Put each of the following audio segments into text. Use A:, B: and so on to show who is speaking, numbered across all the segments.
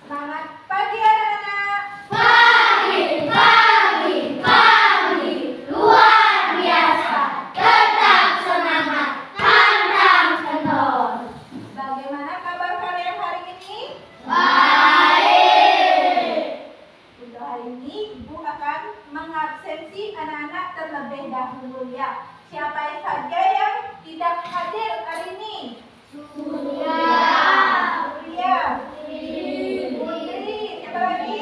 A: Selamat pagi anak-anak.
B: Pagi, pagi, pagi, luar biasa. Tetap semangat, pantang kendor.
A: Bagaimana kabar kalian hari ini?
B: Baik.
A: Untuk hari ini Ibu akan mengabsensi anak-anak terlebih dahulu ya. Siapa saja yang tidak hadir hari ini?
B: Surya.
A: Surya. Putri. Siapa lagi?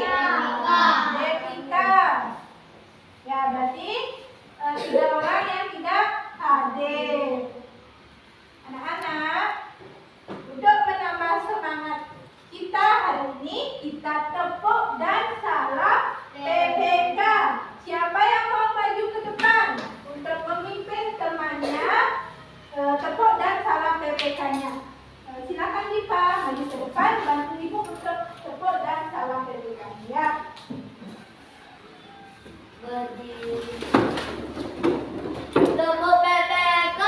A: Devika. Ya, berarti 3 orang yang tidak hadir. Anak-anak, untuk menambah semangat kita hari ini, kita tepuk dan salam PPK. Siapa yang mau maju ke depan untuk memimpin temannya, tepuk dan salam PPK-nya. Silakan Dipa maju ke depan, bantu Ibu untuk tepuk dan salam PPK-nya ya.
B: Berdiri. Tepuk PPK.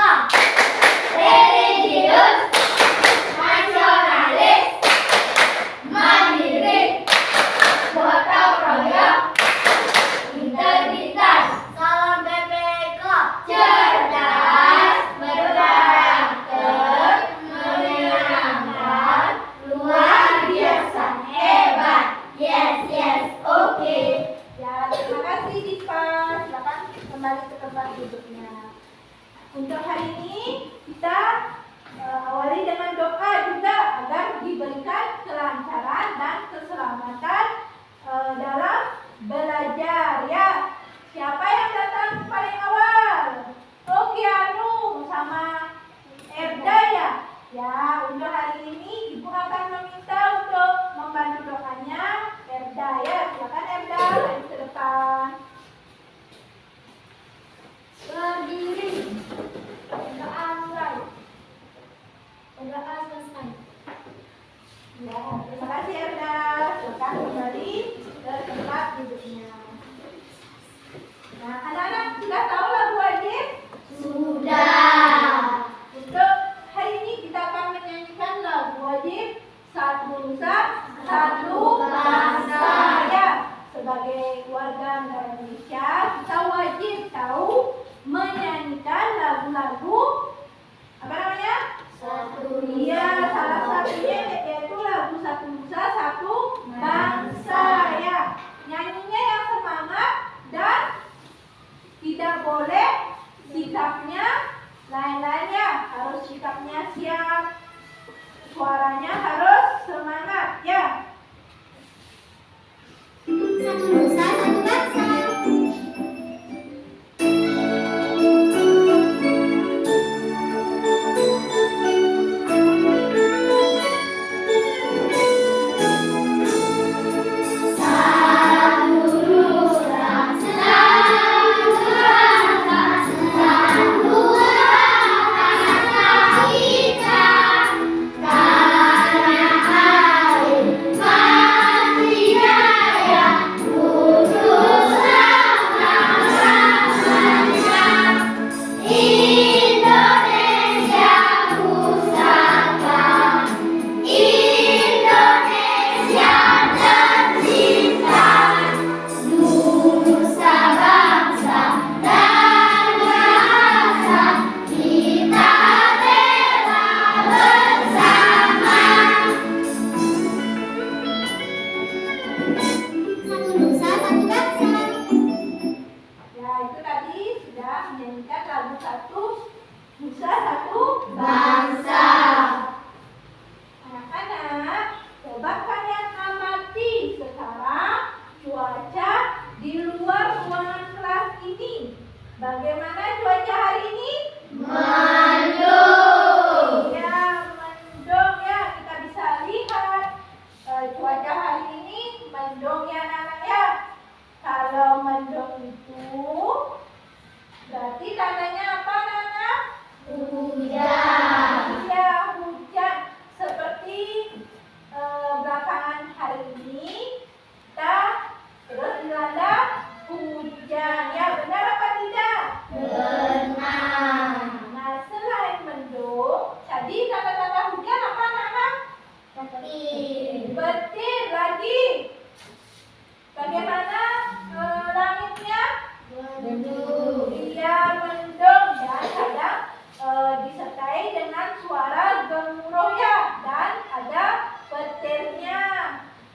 B: Religius, nasionalis, mandiri, gotong royong, integritas. Salam PPK. Cerdas, berkarakter, menyenangkan, luar biasa, hebat. Yes, yes, oke.
A: Ya, terima kasih Dipa. Silakan kembali ke tempat duduknya. Untuk hari ini kita awali dengan doa juga agar diberikan kelancaran dan keselamatan dalam belajar ya. Siapa yang datang paling awal? Kianu sama Erda ya. Ya, untuk hari ini Ibu akan meminta untuk membantu doanya Erda ya. Silakan Erda maju ke depan.
B: Berdiri. Berdoa mulai. Berdoa selesai.
A: Ya, terima kasih Erda. Silakan kembali ke tempat duduknya. Nah, anak-anak sudah tahu lagu wajib?
B: Sudah.
A: Untuk hari ini kita akan menyanyikan lagu wajib Satu Nusa, Satu Bangsa ya. Sebagai warga negara Indonesia, kita wajib tahu menyanyikan lagu-lagu apa namanya?
B: Satu
A: Iya, salah satunya yaitu lagu Satu Nusa, Satu Bangsa ya. Nyanyinya yang semangat dan tidak boleh sikapnya lain-lain ya. Harus sikapnya siap, suaranya harus semangat ya.
B: Satu nusa, satu bangsa. Tanah air, mati jaya,
A: suara gemuruh ya, dan ada petirnya.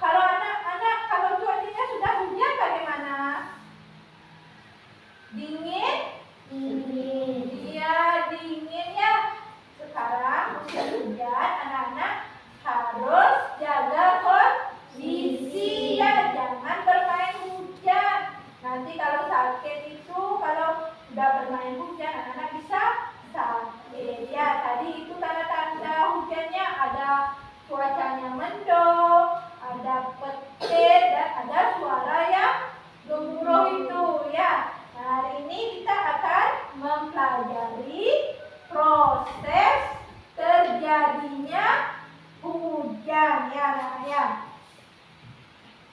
A: Kalau anak-anak, kalau cuacanya sudah hujan bagaimana? Dingin?
B: Dingin.
A: Iya, dingin ya. Sekarang musim hujan, anak-anak harus jaga kondisi ya, jangan bermain hujan. Nanti kalau sakit itu, kalau sudah bermain hujan, anak-anak bisa sakit ya. Tadi itu tanda-tanda hujannya, ada cuacanya mendung, ada petir, dan ada suara yang gemuruh itu ya. Nah, hari ini kita akan mempelajari proses terjadinya hujan ya anak-anak.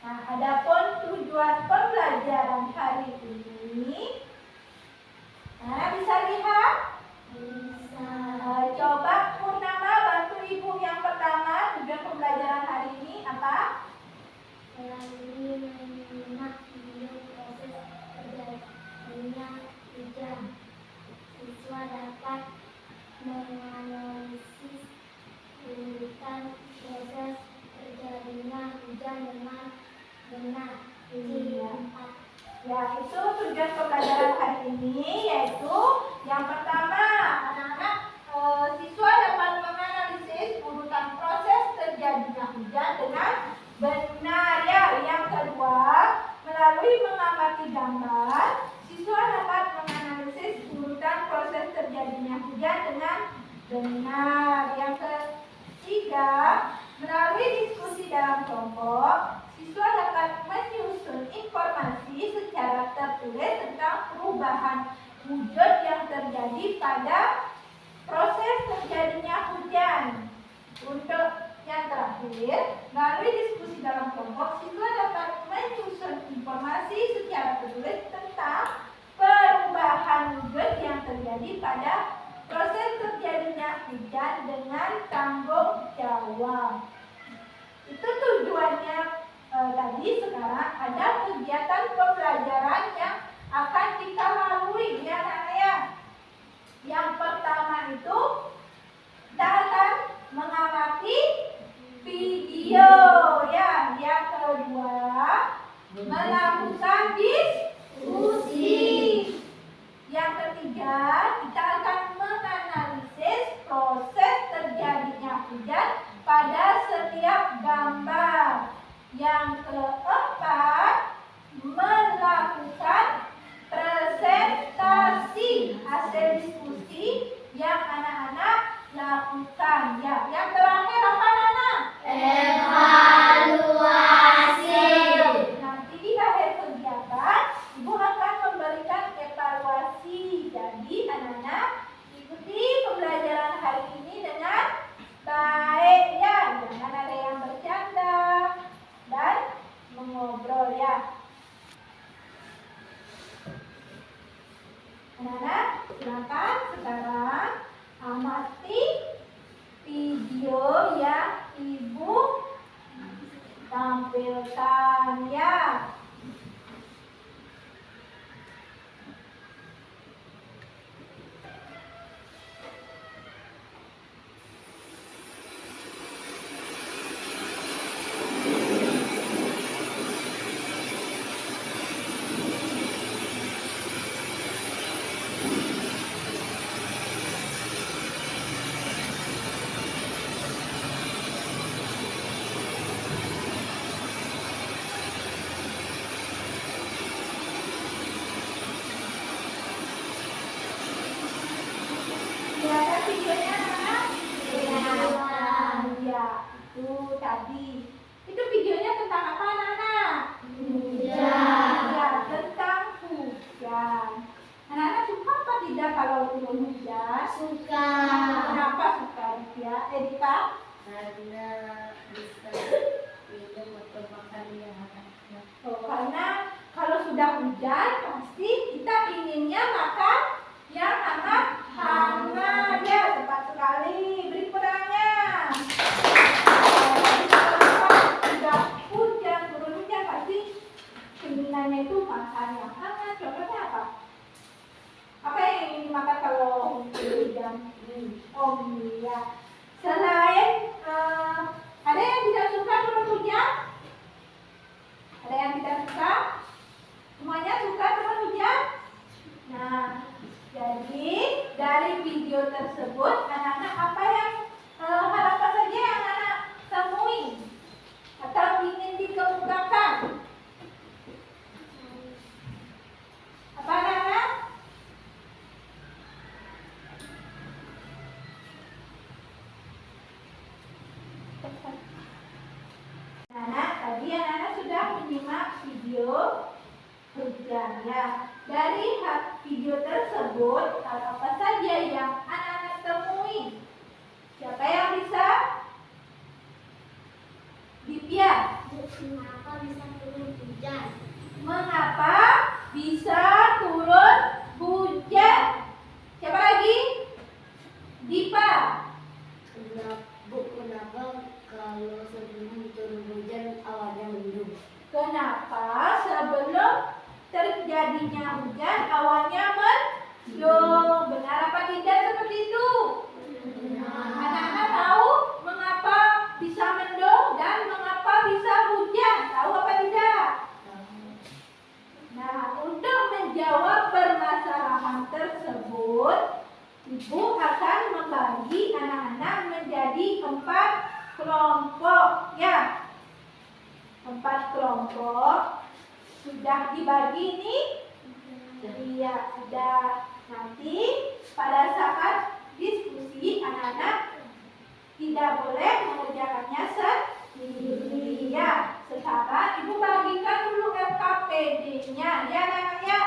A: Nah, adapun tujuan pembelajaran hari ini, nah bisa lihat. Coba Purnama bantu ibu yang pertama, tujuan pembelajaran hari ini apa?
B: Melalui menyimak video proses terjadinya hujan, siswa dapat menganalisis urutan proses terjadinya hujan dengan benar.
A: Ya, itu tujuan pembelajaran hari ini, yaitu yang pertama, anak-anak siswa dapat menganalisis urutan proses terjadinya hujan dengan benar ya. Yang kedua, melalui mengamati gambar, siswa dapat menganalisis urutan proses terjadinya hujan dengan benar. Yang ketiga, melalui diskusi dalam kelompok, siswa dapat menyusun informasi secara tertulis tentang perubahan wujud yang terjadi pada proses terjadinya hujan. Untuk yang terakhir, melalui diskusi dalam kelompok, siswa dapat menyusun informasi secara tertulis tentang perubahan wujud yang terjadi pada proses terjadinya hujan dengan tanggung jawab. Itu tujuannya tadi. Sekarang ada kegiatan pembelajaran yang akan kita lalui ya anak-anak ya. Yang pertama itu kita akan mengamati video ya. Yang kedua melakukan diskusi. Yang ketiga kita akan menganalisis proses terjadinya hujan pada setiap gambar. Yang keempat, melakukan presentasi hasil diskusi yang anak-anak lakukan ya. Yang terakhir apa anak-anak?
B: Evaluasi.
A: Nanti di akhir kegiatan ibu akan memberikan evaluasi. Jadi anak-anak ikuti pembelajaran hari ini dengan baik ya. Jangan ada yang bercanda dan mengobrol ya. Anak-anak, silakan sekarang amati video yang ibu tampilkan ya. Lihat videonya anak-anak? Ya, itu tadi. Itu videonya tentang apa anak-anak?
B: Hujan.
A: Ya, tentang hujan. Anak-anak suka apa tidak kalau turun hujan?
B: Suka.
A: Kenapa suka ya, Edita?
C: Karena bisa minum atau makan yang hangat.
A: Oh, karena kalau sudah hujan pasti kita inginnya makan yang hangat ya. Tepat sekali. Berikutnya. Sudah hujan, turun hujan pasti keinginannya itu makan yang hangat. Contohnya apa? Apa yang ingin dimakan kalau hujan? Oh iya. Anak, tadi anak-anak sudah menyimak video hujan ya. Dari video tersebut, apa saja yang anak-anak temui? Siapa yang bisa? Divya.
B: Mengapa bisa turun hujan?
A: Mengapa bisa turun hujan? Siapa lagi? Dipa.
C: Kenapa kalau sebelum turun hujan awalnya mendung?
A: Kenapa sebelum terjadinya hujan awannya mendung? Benar apa tidak seperti itu? Anak-anak tahu mengapa bisa mendung dan mengapa bisa hujan? Tahu apa tidak? Nah, untuk menjawab permasalahan tersebut, Ibu akan membagi anak-anak menjadi 4 kelompok ya. 4 kelompok sudah dibagi nih. Iya, sudah. Nanti pada saat diskusi anak-anak tidak boleh mengerjakannya sendiri ya. Sekarang Ibu bagikan dulu LKPD-nya ya anak-anak ya.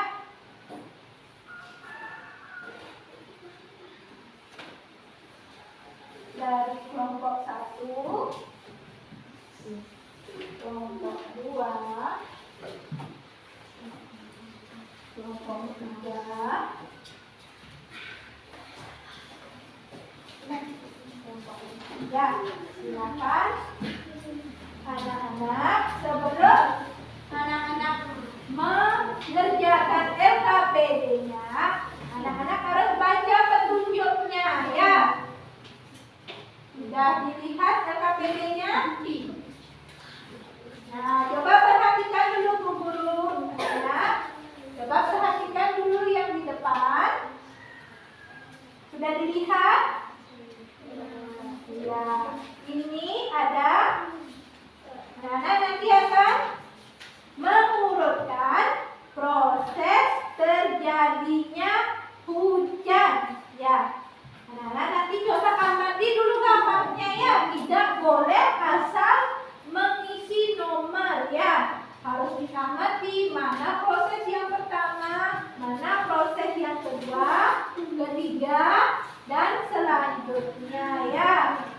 A: Dari kelompok 1, kelompok 2, kelompok 3, kelompok 3. Silakan anak-anak, sebelum anak-anak mengerjakan LKPD-nya, anak-anak harus baca petunjuknya ya. Sudah dilihat LKPD-nya? Nah, coba perhatikan dulu Bu Guru. Nah, coba perhatikan dulu yang di depan. Sudah dilihat? Ya, ini ada. Anak-anak nanti akan mengurutkan proses terjadinya hujan. Ya. Anak-anak nanti coba amati dulu gambarnya ya. Tidak boleh asal mengisi nomor ya. Harus diamati mana proses yang pertama, mana proses yang kedua, ketiga, dan selanjutnya ya.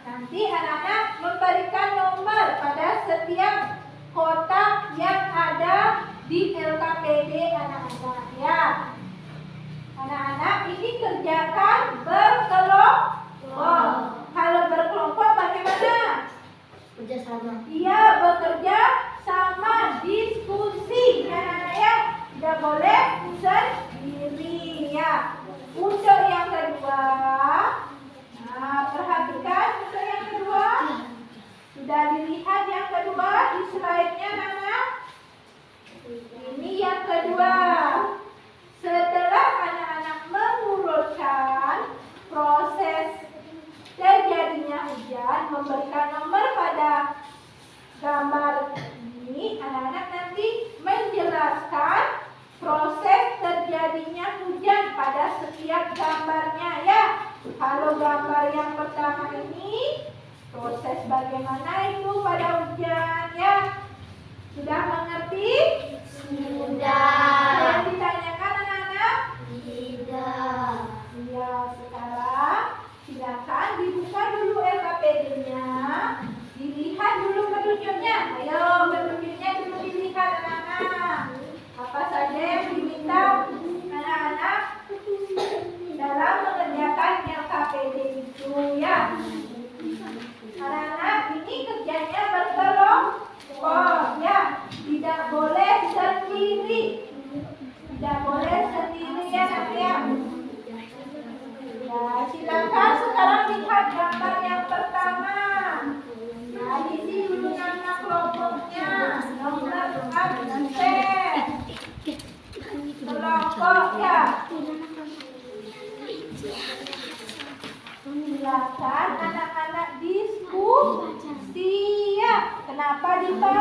A: Nanti anak-anak memberikan nomor pada setiap kotak yang ada di LKPD anak-anak ya. Anak-anak ini kerjakan berkelompok. Kalau berkelompok bagaimana?
C: Kerja sama.
A: Iya, bekerja sama, diskusi anak-anak ya. Tidak boleh sendiri ya. Untuk yang kedua, nah perhatikan untuk yang kedua. Sudah dilihat yang kedua di slide-nya anak-anak? Ini yang kedua. Setelah anak-anak mengurutkan proses terjadinya hujan, memberikan nomor pada gambar ini, anak-anak nanti menjelaskan proses terjadinya hujan pada setiap gambarnya ya. Kalau gambar yang pertama ini, proses bagaimana itu pada hujan ya. Sudah mengerti?
B: Sudah.
A: Yang ditanyakan anak-anak?
B: Tidak.
A: Ya, sekarang silakan dibuka dulu LKPD-nya. Dilihat dulu petunjuknya. Ayo, petunjuknya dulu dilihat anak-anak. Apa saja yang diminta anak-anak dalam mengerjakan LKPD itu ya. Anak-anak ini kerjanya berkelompok ya. Tidak boleh sendiri. Tidak boleh sendiri ya nak ya. Ya, silakan sekarang lihat gambar yang pertama. Nah, isi dulu nama kelompoknya. Nomor absen. Kelompok ya. Silakan anak-anak diskusi ya. Kenapa Dipa?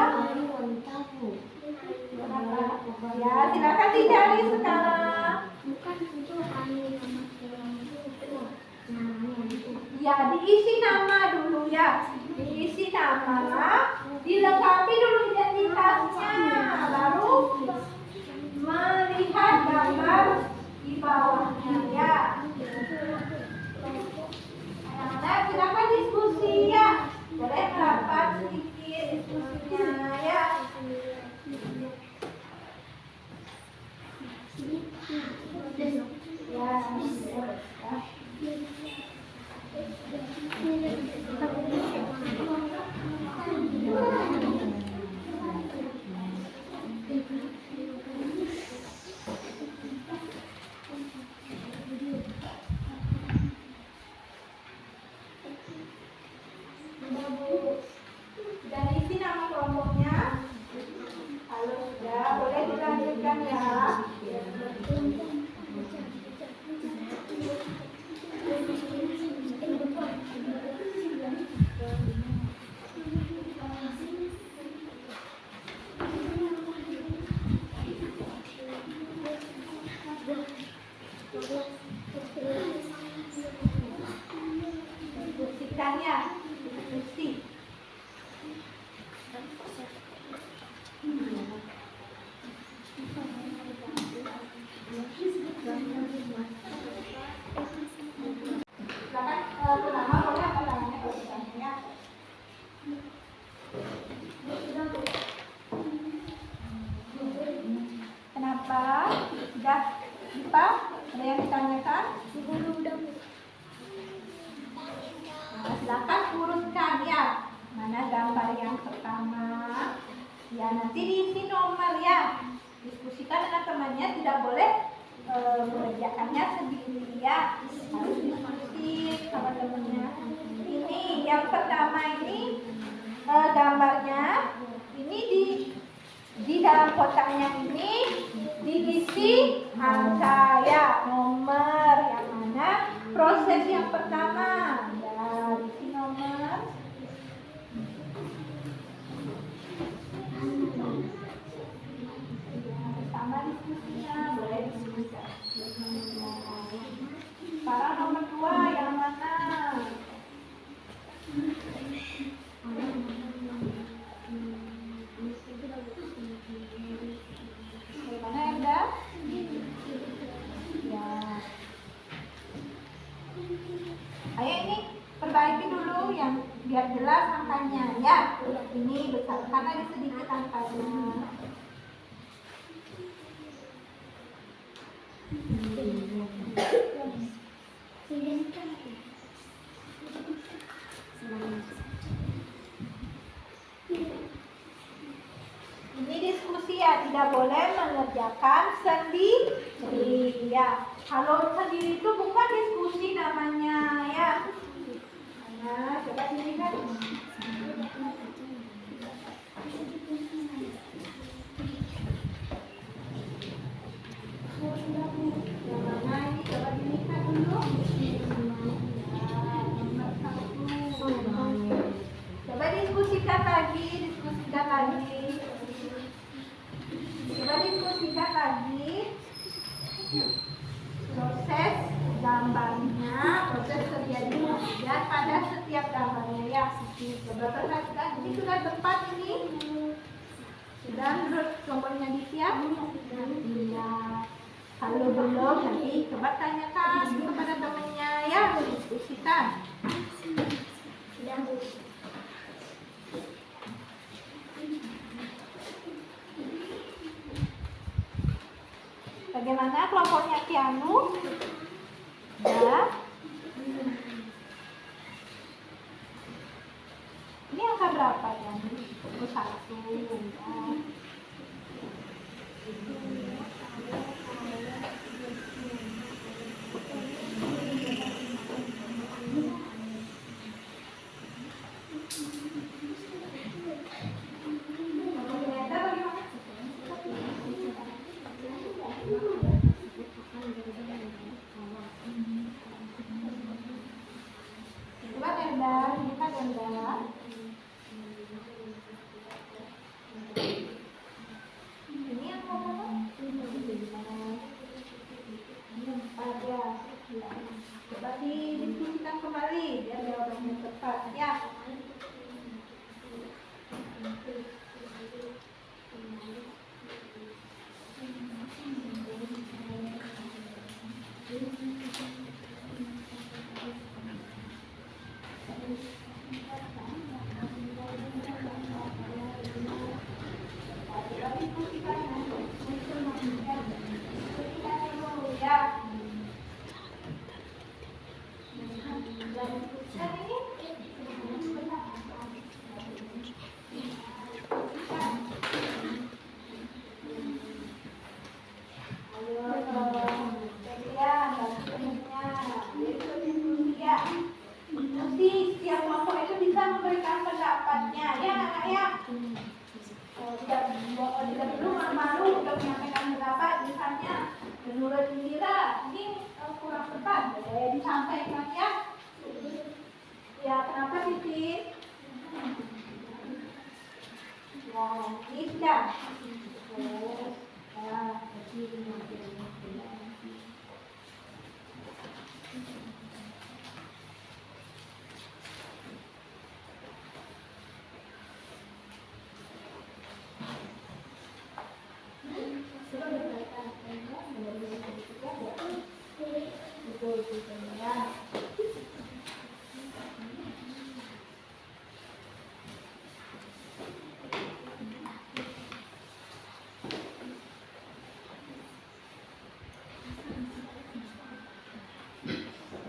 A: Kenapa? Ya, silakan dicari sekarang.
B: Bukan itu
A: Ya, diisi nama dulu ya. Diisi nama, dilengkapi dulu identitasnya, lalu melihat gambar di bawahnya ya. Nah, silakan diskusi ya, boleh merapat sedikit diskusinya ya. Sudah isi nama kelompoknya? Kalau sudah, boleh dilanjutkan ya. Diskusikan ya, diskusi. Silakan pertama boleh apa namanya kalau ditanya. Kenapa? Sudah lupa? Ada yang ditanyakan? Nah, silakan urutkan ya. Mana gambar yang pertama? Ya nanti diisi nomor ya. Diskusikan dengan temannya, tidak boleh mengerjakannya sendiri ya. Harus diskusi sama temannya. Ini yang pertama ini gambarnya. Ini di dalam kotaknya ini diisi angka ya, nomor yang mana proses yang pertama. Ya, diisi nomor. Sama diskusinya, boleh diskusikan. Sekarang nomor 2 yang mana? Bagaimana Enda? Ya. Ayo ini perbaiki dulu yang biar jelas angkanya ya. Ini besar karena ada sedikit angkanya. Ini diskusi ya, tidak boleh mengerjakan sendiri ya. Kalau sendiri itu bukan diskusi namanya ya. Nah, coba sini kan. Yang mana ini coba dilihat dulu. Coba diskusikan lagi. Proses gambarnya, proses terjadinya dan pada setiap gambarnya ya. Coba perhatikan, ini sudah tepat ini. Sudah menurut nomornya disiap? Iya. Kalau belum nanti coba tanyakan kepada temannya ya, diskusikan. Bagaimana kelompoknya Kianu? Ya. Ini angka berapa ya? 1. Ya. Ini yang ngomong pendapatnya, ya anak-anak ya. Tidak perlu malu-malu untuk menyampaikan pendapat. Misalnya menurut Indira ini kurang tepat, boleh disampaikan ya. Ya, kenapa Titin? Ya, ini sudah.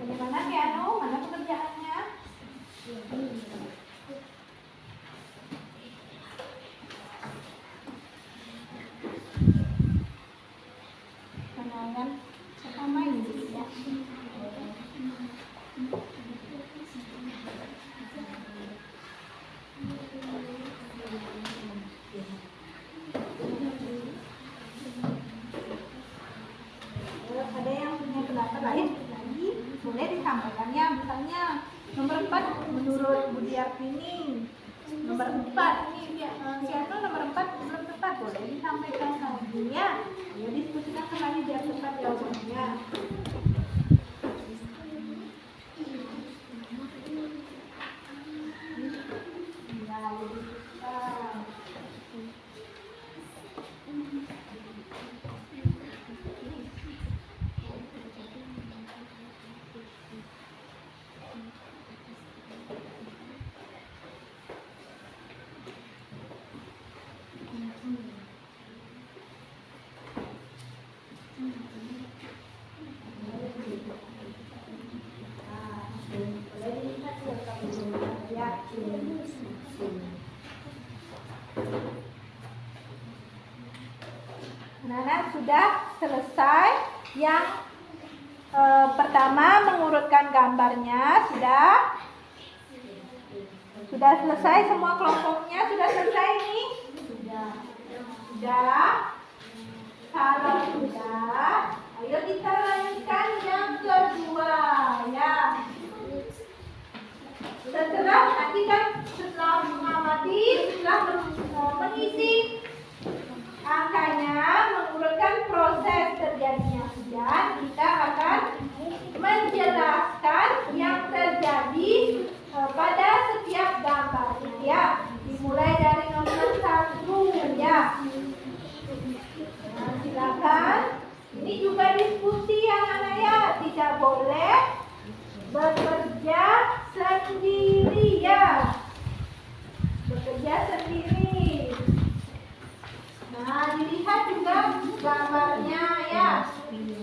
A: Bagaimana Keanu? Mana pekerjaannya? Kenangan pertama ini ya. Ada yang punya pendapat lain lagi boleh disampaikannya. Misalnya nomor 4 menurut Budiartini, nomor 4 ini Keanu nomor 4 belum tepat, boleh disampaikan lagi ya. Ya diskusikan kembali biar tepat jawabannya. Ya, lebih cepat. Nah, sudah selesai yang pertama mengurutkan gambarnya, sudah selesai semua kelompoknya, sudah selesai ini? Sudah. Kalau sudah, ayo kita lanjutkan yang kedua ya. Setelah nanti kan setelah mengamati, setelah mengisi angkanya, mengurutkan proses terjadinya hujan, kita akan menjelaskan yang terjadi pada setiap gambar ya. Dimulai dari nomor 1 ya. Nah, silakan. Ini juga diskusi anak-anak ya, tidak boleh bekerja sendiri ya. Bekerja sendiri. Nah, dilihat juga gambarnya ya.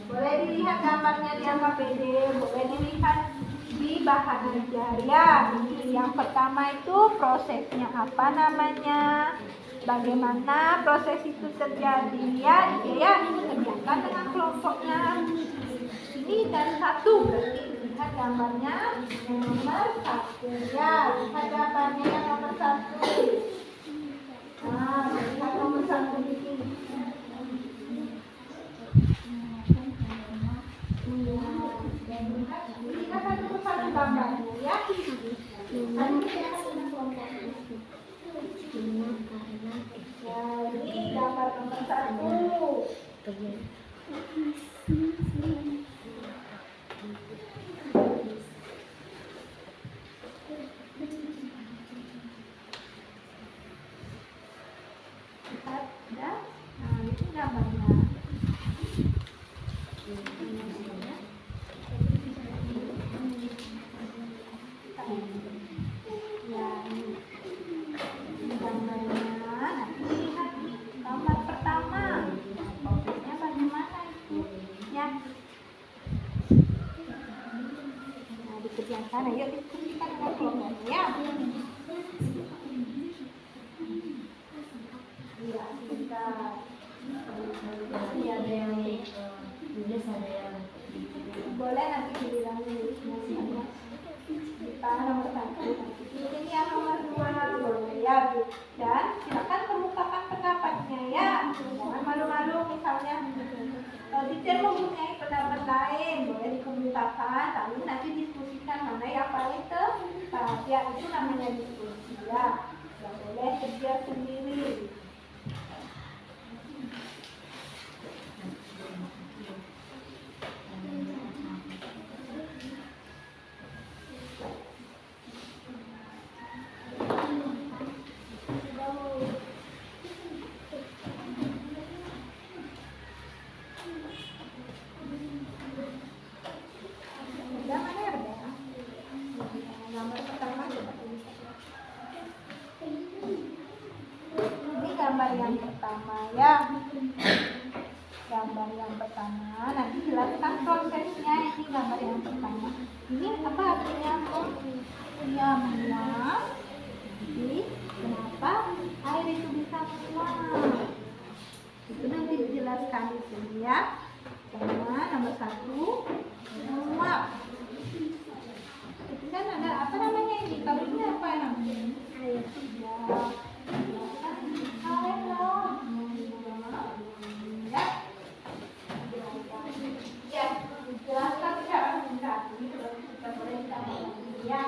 A: Boleh dilihat gambarnya di AKPD, boleh dilihat di bahan ajar ya. Yang pertama itu prosesnya apa namanya, bagaimana proses itu terjadi ya. Kerjakan dengan kelompoknya. Ini dari 1, berarti lihat gambarnya yang nomor 1 ya. Lihat gambarnya yang nomor 1. Nah, lihat nomor 1 di sini. Lihat satu persatu gambarnya ya. Ya, ini gambar nomor 1. Lihat, ya. Nah, itu gambarnya. Ya, ini gambarnya. Nanti lihat gambar pertama. Prosesnya bagaimana itu? Ya. Nah, dikerjakan. Ayo diskusikan dengan kelompoknya ya. Iya, kita.
C: Pasti ada yang nulis, ada yang
A: Dan silakan kemukakan pendapatnya ya. Jangan malu-malu misalnya teacher mempunyai pendapat lain, boleh dikemukakan, lalu nanti diskusikan mana yang paling tepat. Ya, itu namanya diskusi ya. Tidak boleh kerja sendiri. Gambar pertama seperti ini. Ini gambar yang pertama ya. Gambar yang pertama, nanti jelaskan prosesnya. Ini gambar yang pertama. Ini apa artinya? Dia menguap. Jadi kenapa air itu bisa menguap? Itu nanti dijelaskan di sini ya. Sama nomor 1 menguap. Itu kan ada apa namanya ini? Kalau ini apa namanya? Air. Ya. Air loh. Ya. Ya, jelaskan cara mengganti. Kita boleh ya.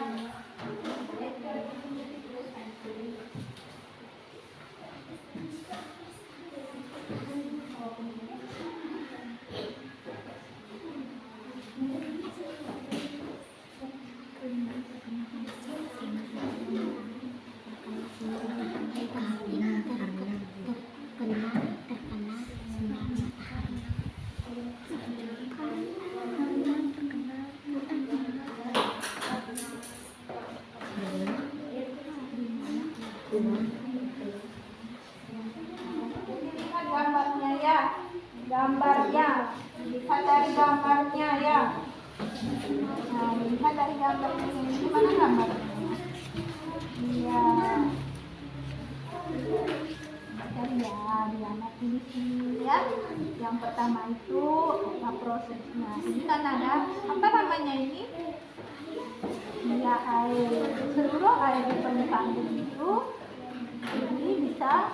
A: Lihat gambarnya ya, gambarnya lihat dari gambarnya ya. Nah, lihat dari gambarnya ini mana gambarnya? Iya, dan ya di anak ini sini ya. Yang pertama itu apa prosesnya? Ini kan ada apa namanya ini? Ya air, seluruh air di permukaan bumi itu ini bisa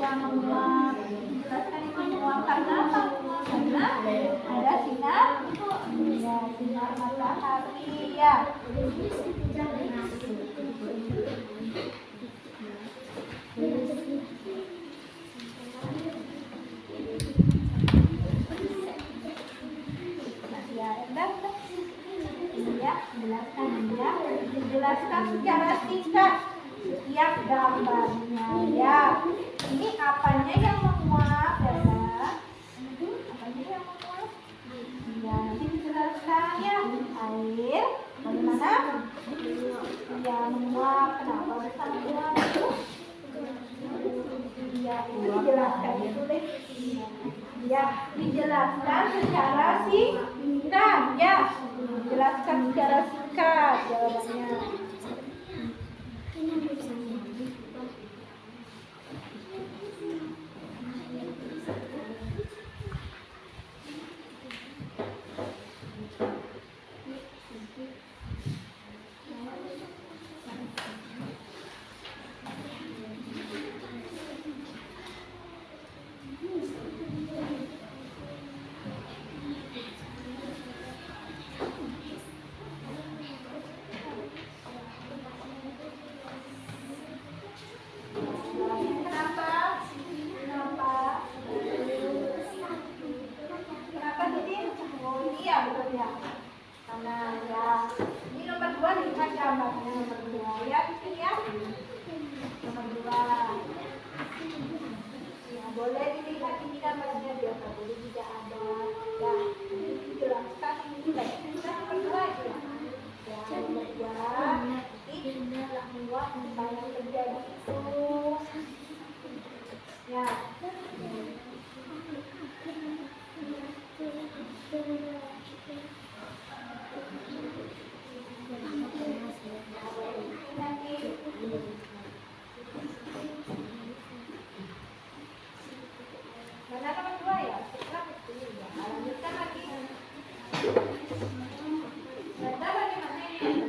A: yang menguap. Jelaskan itu menguap karena apa? Karena ada sinar, ya sinar matahari ya. Jelaskan secara singkat setiap gambarnya ya. Ini apanya yang menguap ya? Apanya yang menguap? Ya, nanti dijelaskan ya. Air bagaimana? Ya, menguap. Kenapa bisa menguap itu? Ya, itu dijelaskan itu deh. Ya, dijelaskan secara singkat ya. Dijelaskan secara singkat jawabannya. Nah, ya. Ini nomor 2 lihat gambarnya nomor 2 ya, di sini ya. Nomor 2. Ya, boleh dilihat ini gambarnya biasa, boleh tidak ada. Ya, ini dijelaskan ini kita nomor 2 aja. Ya, nomor 2. Ini membuat apa yang terjadi itu. Ya. Mana nomor 2 ya? Lanjutkan lagi. Data bagaimana ini?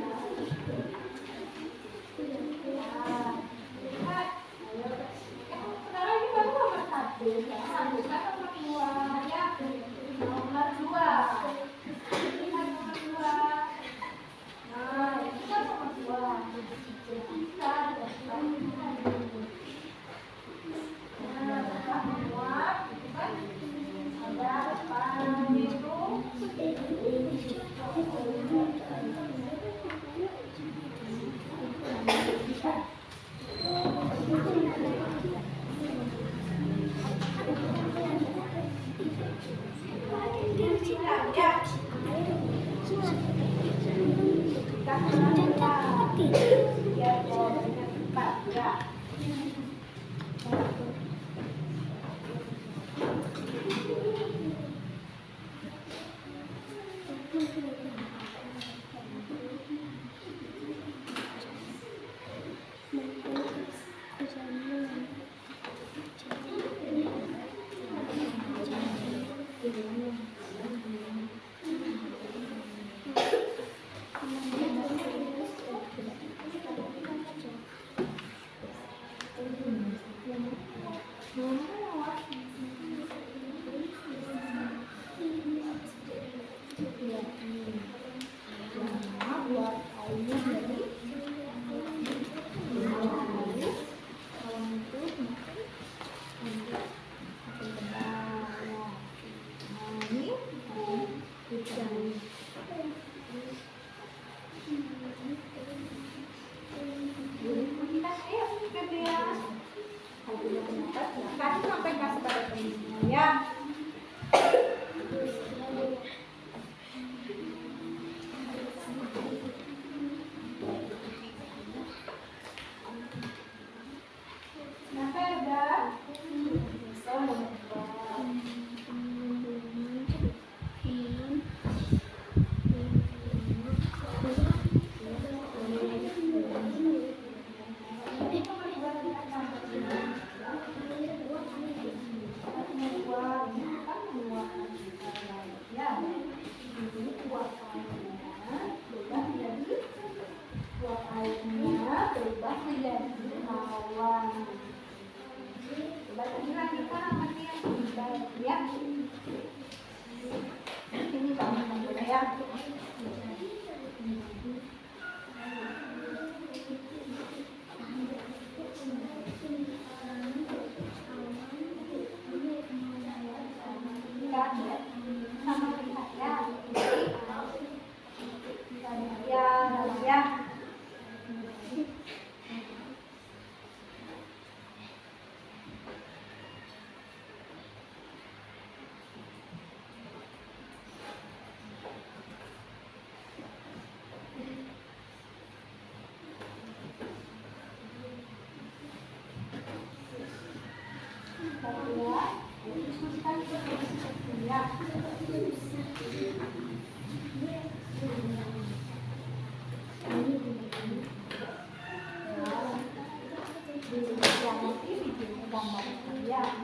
A: Kasih sampai kasih pada temennya ya.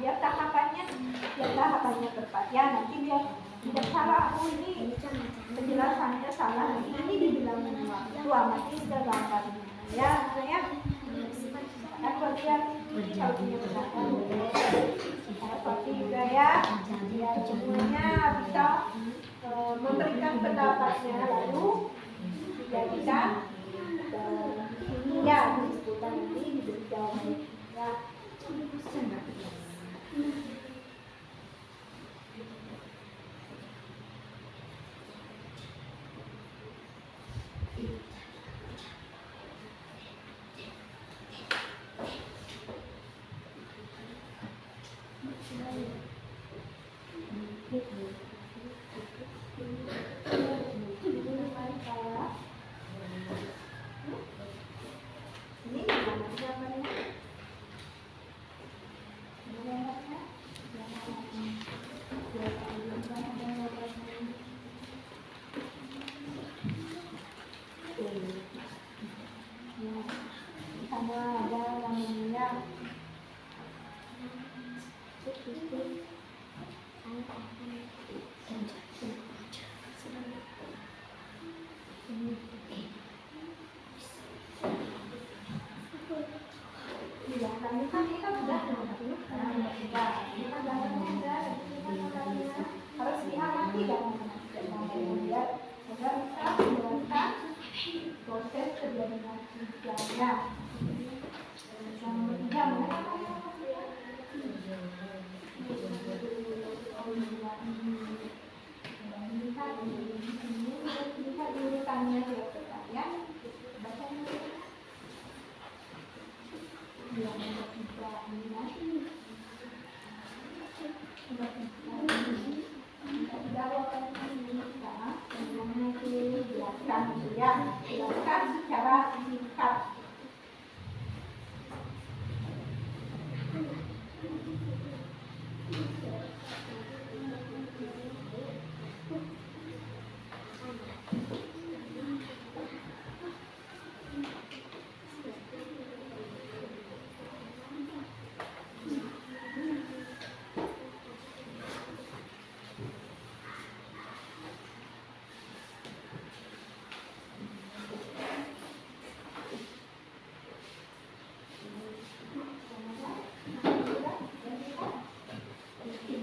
A: Biar tahapannya tepat ya, nanti biar tidak salah. Oh ini penjelasannya salah, ini dibilang itu amati sudah gambar ya saya aku lihat kalau punya pendapat seperti juga ya, biar semuanya bisa memberikan pendapatnya lalu dijadikan ya disebutkan ini diberi jawaban ya. Harus diamati dan kemudian agar bisa menjelaskan proses terjadinya Yang ketiga mana? Lihat urutannya ya. Baca dulu. Yang ketiga ini nanti. Jelaskan secara singkat.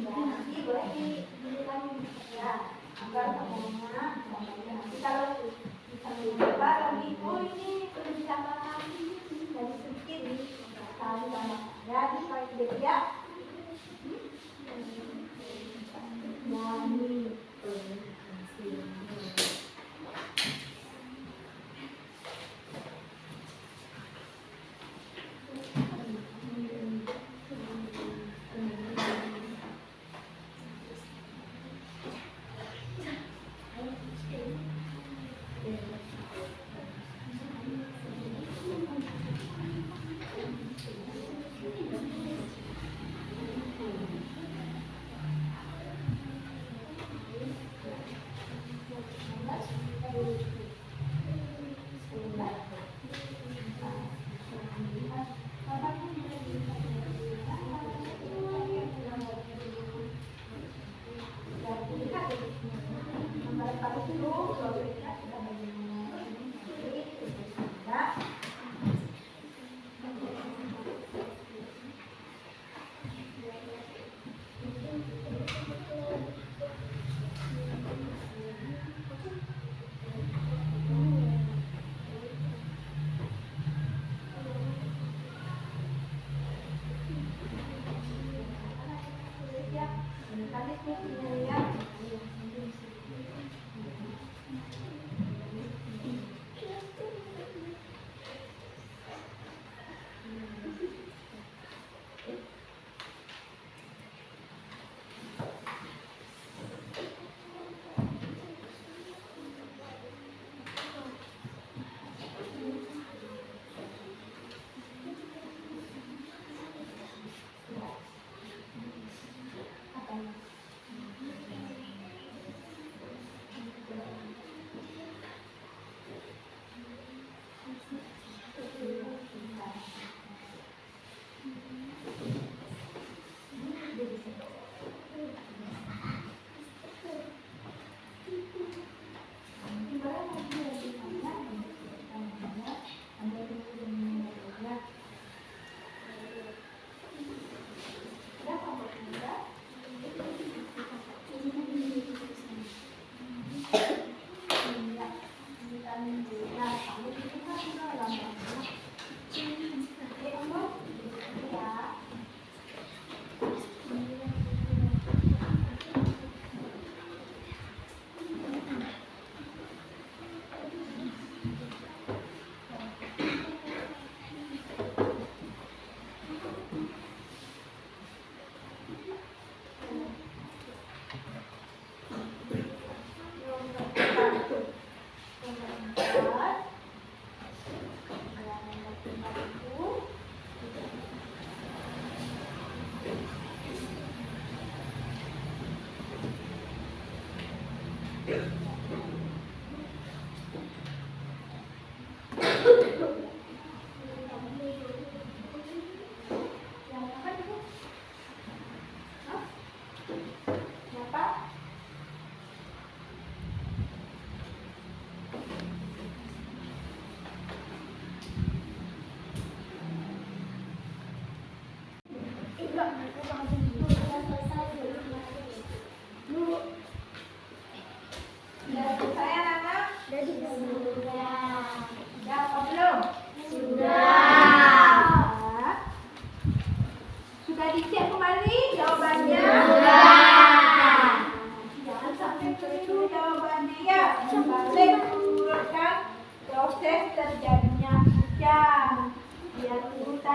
A: Nanti boleh diulangi ya, agar semuanya nanti kalau bisa mencoba lagi, oh ini perlu ditambahkan dari sedikit tahu sama ya, supaya tidak ya. Yani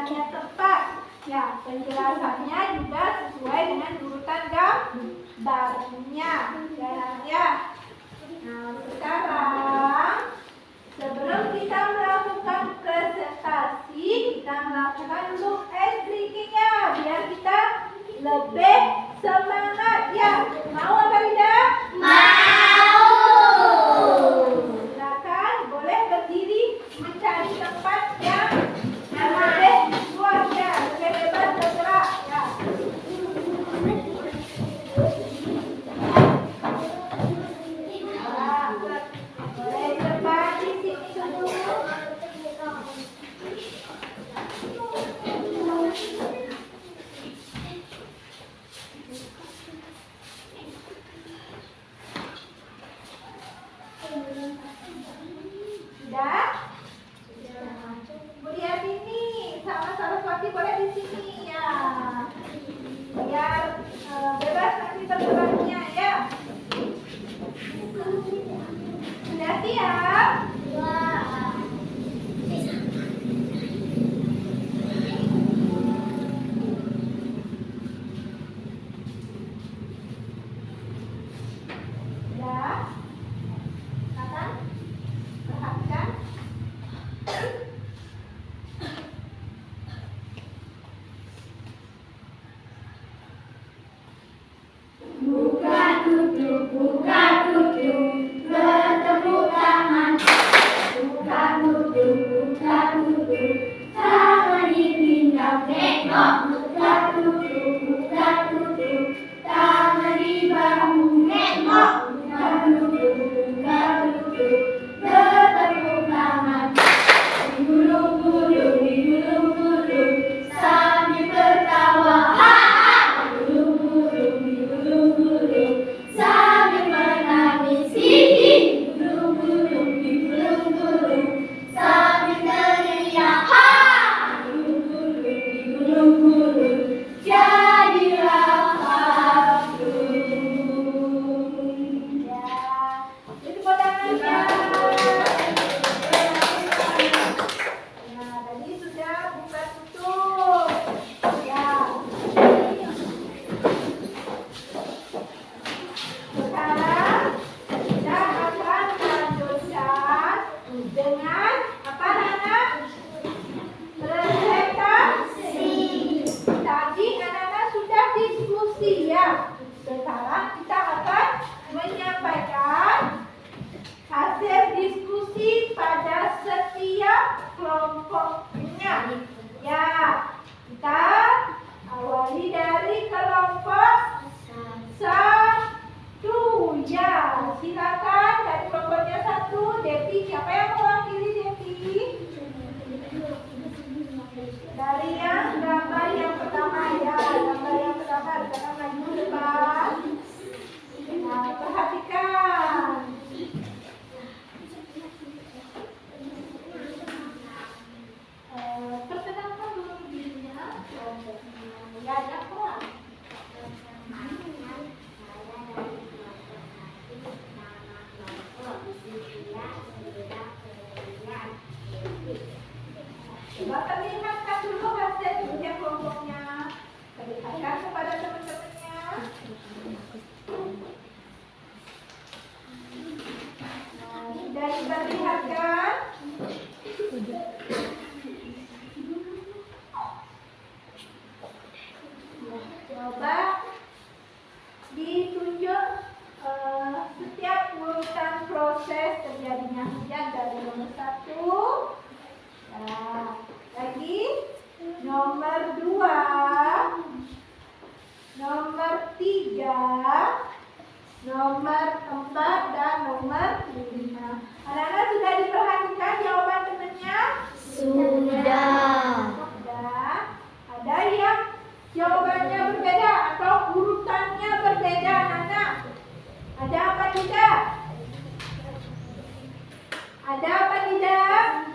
A: Jalannya tepat. Ya, penjelasannya juga sesuai dengan urutan gambarnya. Ya. Nah, sekarang sebelum kita melakukan presentasi, kita melakukan dulu ice breaking-nya biar kita lebih semangat ya. Mau apa tidak?
B: Mau.
A: Silakan, boleh berdiri mencari tempat yang lebih luas ya, lebih bebas bergerak ya. Boleh terbang di sini dulu. Sudah? Kemudian ini sama Saraswati boleh di sini ya. Biar bebas nanti bergeraknya ya. Sudah siap? Sudah? Nathan? Perhatikan.
B: Buka tutup, bertepuk tangan. Buka tutup, tangan dipindah tengok. Buka tutup, tangan di bahu tengok. Buka tutup, bertepuk tangan. Digulung-gulung, sambil tertawa. Digulung-gulung, sambil menangis. Digulung-gulung, sambil teriak. Digulung-gulung, jadilah patung.
A: Ya. Itu potongannya. Nah, tadi sudah buka tutup. Ya. Sekarang kita akan melanjutkan dengan apa Nana? Presentasi. Tadi anak-anak sudah diskusi ya. Sekarang kita akan menyampaikan hasil diskusi pada setiap kelompoknya. Ya, kita awali dari kelompok 1 ya. Silakan dari kelompoknya 1, Devi. Siapa yang mewakili Devi? Dari yang gambar yang pertama ya. Gambar yang pertama, sekarang maju depan. Nah, perhatikan. Perkenalkan dulu dirinya. Ya, Jakra. Coba perlihatkan dulu hasil kerja kelompoknya. Perlihatkan kepada teman-temannya. Nah, sudah diperlihatkan. Coba ditunjuk setiap urutan proses terjadinya hujan dari nomor 1. Nah, lagi nomor 2, nomor 3, nomor 4 dan nomor 5. Anak-anak sudah diperhatikan jawaban temannya?
B: Sudah.
A: Sudah. Ada yang jawabannya berbeda atau urutannya berbeda, anak-anak? Ada apa tidak? Ada apa tidak?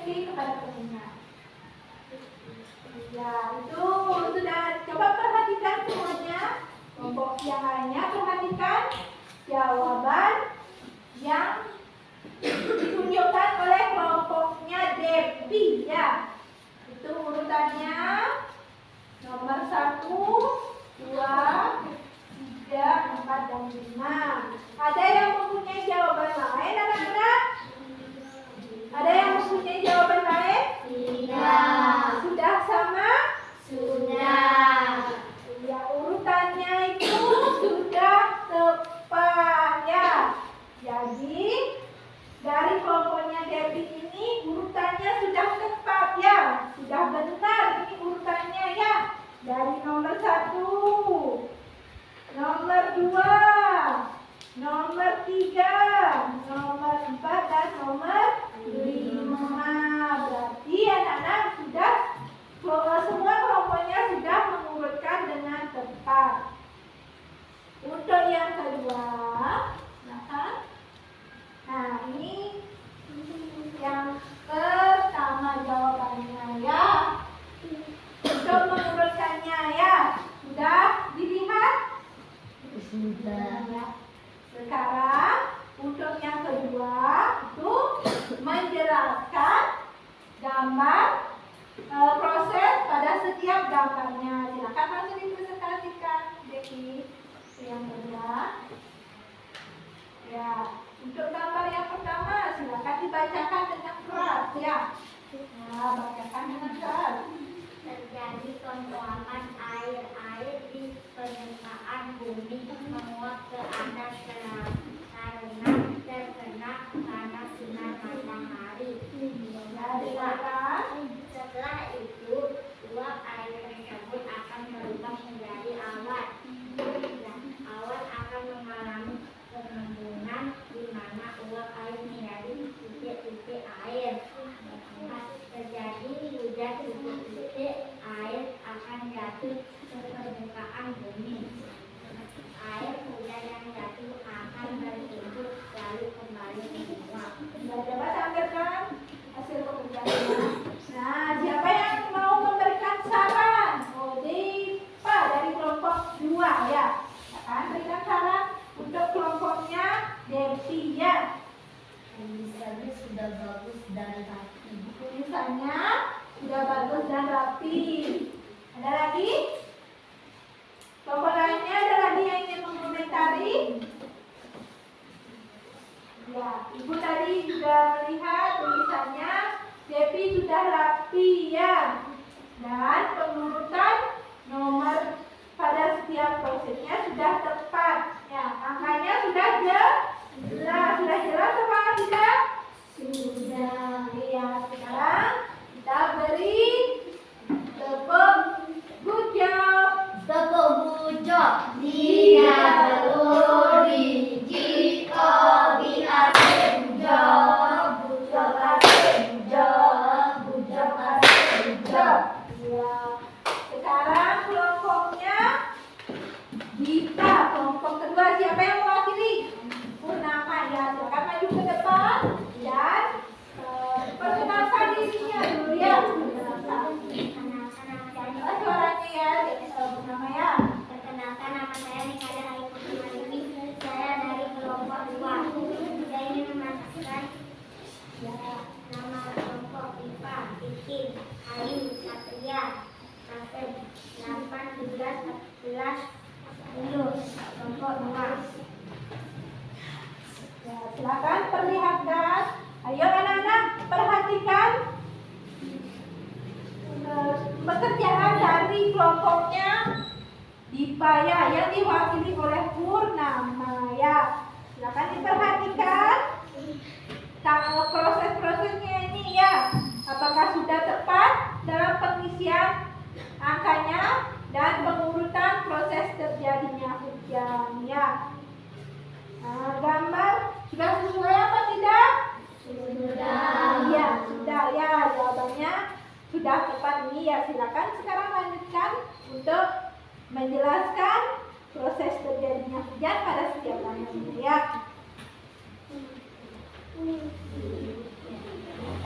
A: Kepada temannya. yang lainnya perhatikan jawaban yang ditunjukkan oleh kelompoknya Depi ya. Itu urutannya nomor 1, 2, 3, 4, dan 5. Ada yang mempunyai jawaban lain anak-anak? Ada yang mempunyai jawaban lain?
C: Tidak.
A: Sudah sama?
C: Sudah.
A: Ya, urutannya itu sudah tepat ya. Jadi dari kelompoknya Devi ini urutannya sudah tepat ya. Sudah benar ini urutannya ya. Dari nomor 1, nomor 2, nomor 3, nomor 4, dan nomor 5. Berarti anak-anak sudah semua kelompoknya sudah mengurutkan dengan tepat. Untuk yang kedua, nah ini yang pertama jawabannya ya. Untuk mengurutkannya ya, sudah dilihat?
C: Sudah.
A: Ya. Sekarang untuk yang kedua itu menjelaskan gambar proses pada setiap gambarnya. Silakan langsung dipresentasikan, Devi. Yang kedua, ya. Untuk gambar yang pertama, silakan dibacakan dengan keras ya. Nah, bacakan dengan keras.
C: Terjadi penguapan air di permukaan bumi menguap ke atas karena terkena panas sinar matahari. Setelah itu, uap air tersebut akan berubah menjadi awan. Awan akan mengalami pengembunan di mana uap air menjadi titik-titik air. Terjadi hujan, titik-titik air akan jatuh ke permukaan bumi. Air hujan yang jatuh akan bertumpuk lalu kembali menguap.
A: Coba tampilkan hasil pekerjaannya. Nah, siapa yang mau memberikan saran? Dipa dari kelompok 2 ya. Akan berikan saran untuk kelompoknya Devi ya.
C: Tulisannya sudah bagus dan rapi.
A: Tulisannya sudah bagus dan rapi. Ada lagi? Kelompok lainnya ada lagi yang ingin mengomentari? Ya, Ibu tadi juga melihat tulisannya Devi sudah rapi ya. Dan pengurutan nomor pada setiap prosesnya sudah tepat. Ya, angkanya sudah jelas. Sudah jelas apa tidak? Sudah. Ya, sekarang kita beri tepuk good job.
C: Tepuk bujok. Tidak perlu
A: sekarang kelompoknya Dita, kelompok kedua siapa yang mewakili? Purnama ya, silakan maju ke depan dan perkenalkan dirinya dulu ya. Suaranya ya, Purnama ya.
C: Perkenalkan, nama saya Nikada Ayu Putri. Saya dari kelompok 2. Saya ingin mengatakan nama kelompok IPA, Vicky, Ayu, Satria, Kasem, 8, 11, 14, 10, kelompok 2.
A: Ya, silakan perlihatkan. Ayo anak-anak perhatikan pekerjaan dari kelompoknya Dipa ya, yang diwakili oleh Purnama ya. Silakan diperhatikan proses-prosesnya ini ya. Apakah sudah tepat dalam pengisian angkanya dan pengurutan proses terjadinya hujan ya. Nah, gambar sudah sesuai apa tidak?
C: Sudah.
A: Iya, sudah ya. Jawabannya sudah tepat nih ya. Silakan sekarang lanjutkan untuk menjelaskan proses terjadinya hujan pada setiap tanaman ya.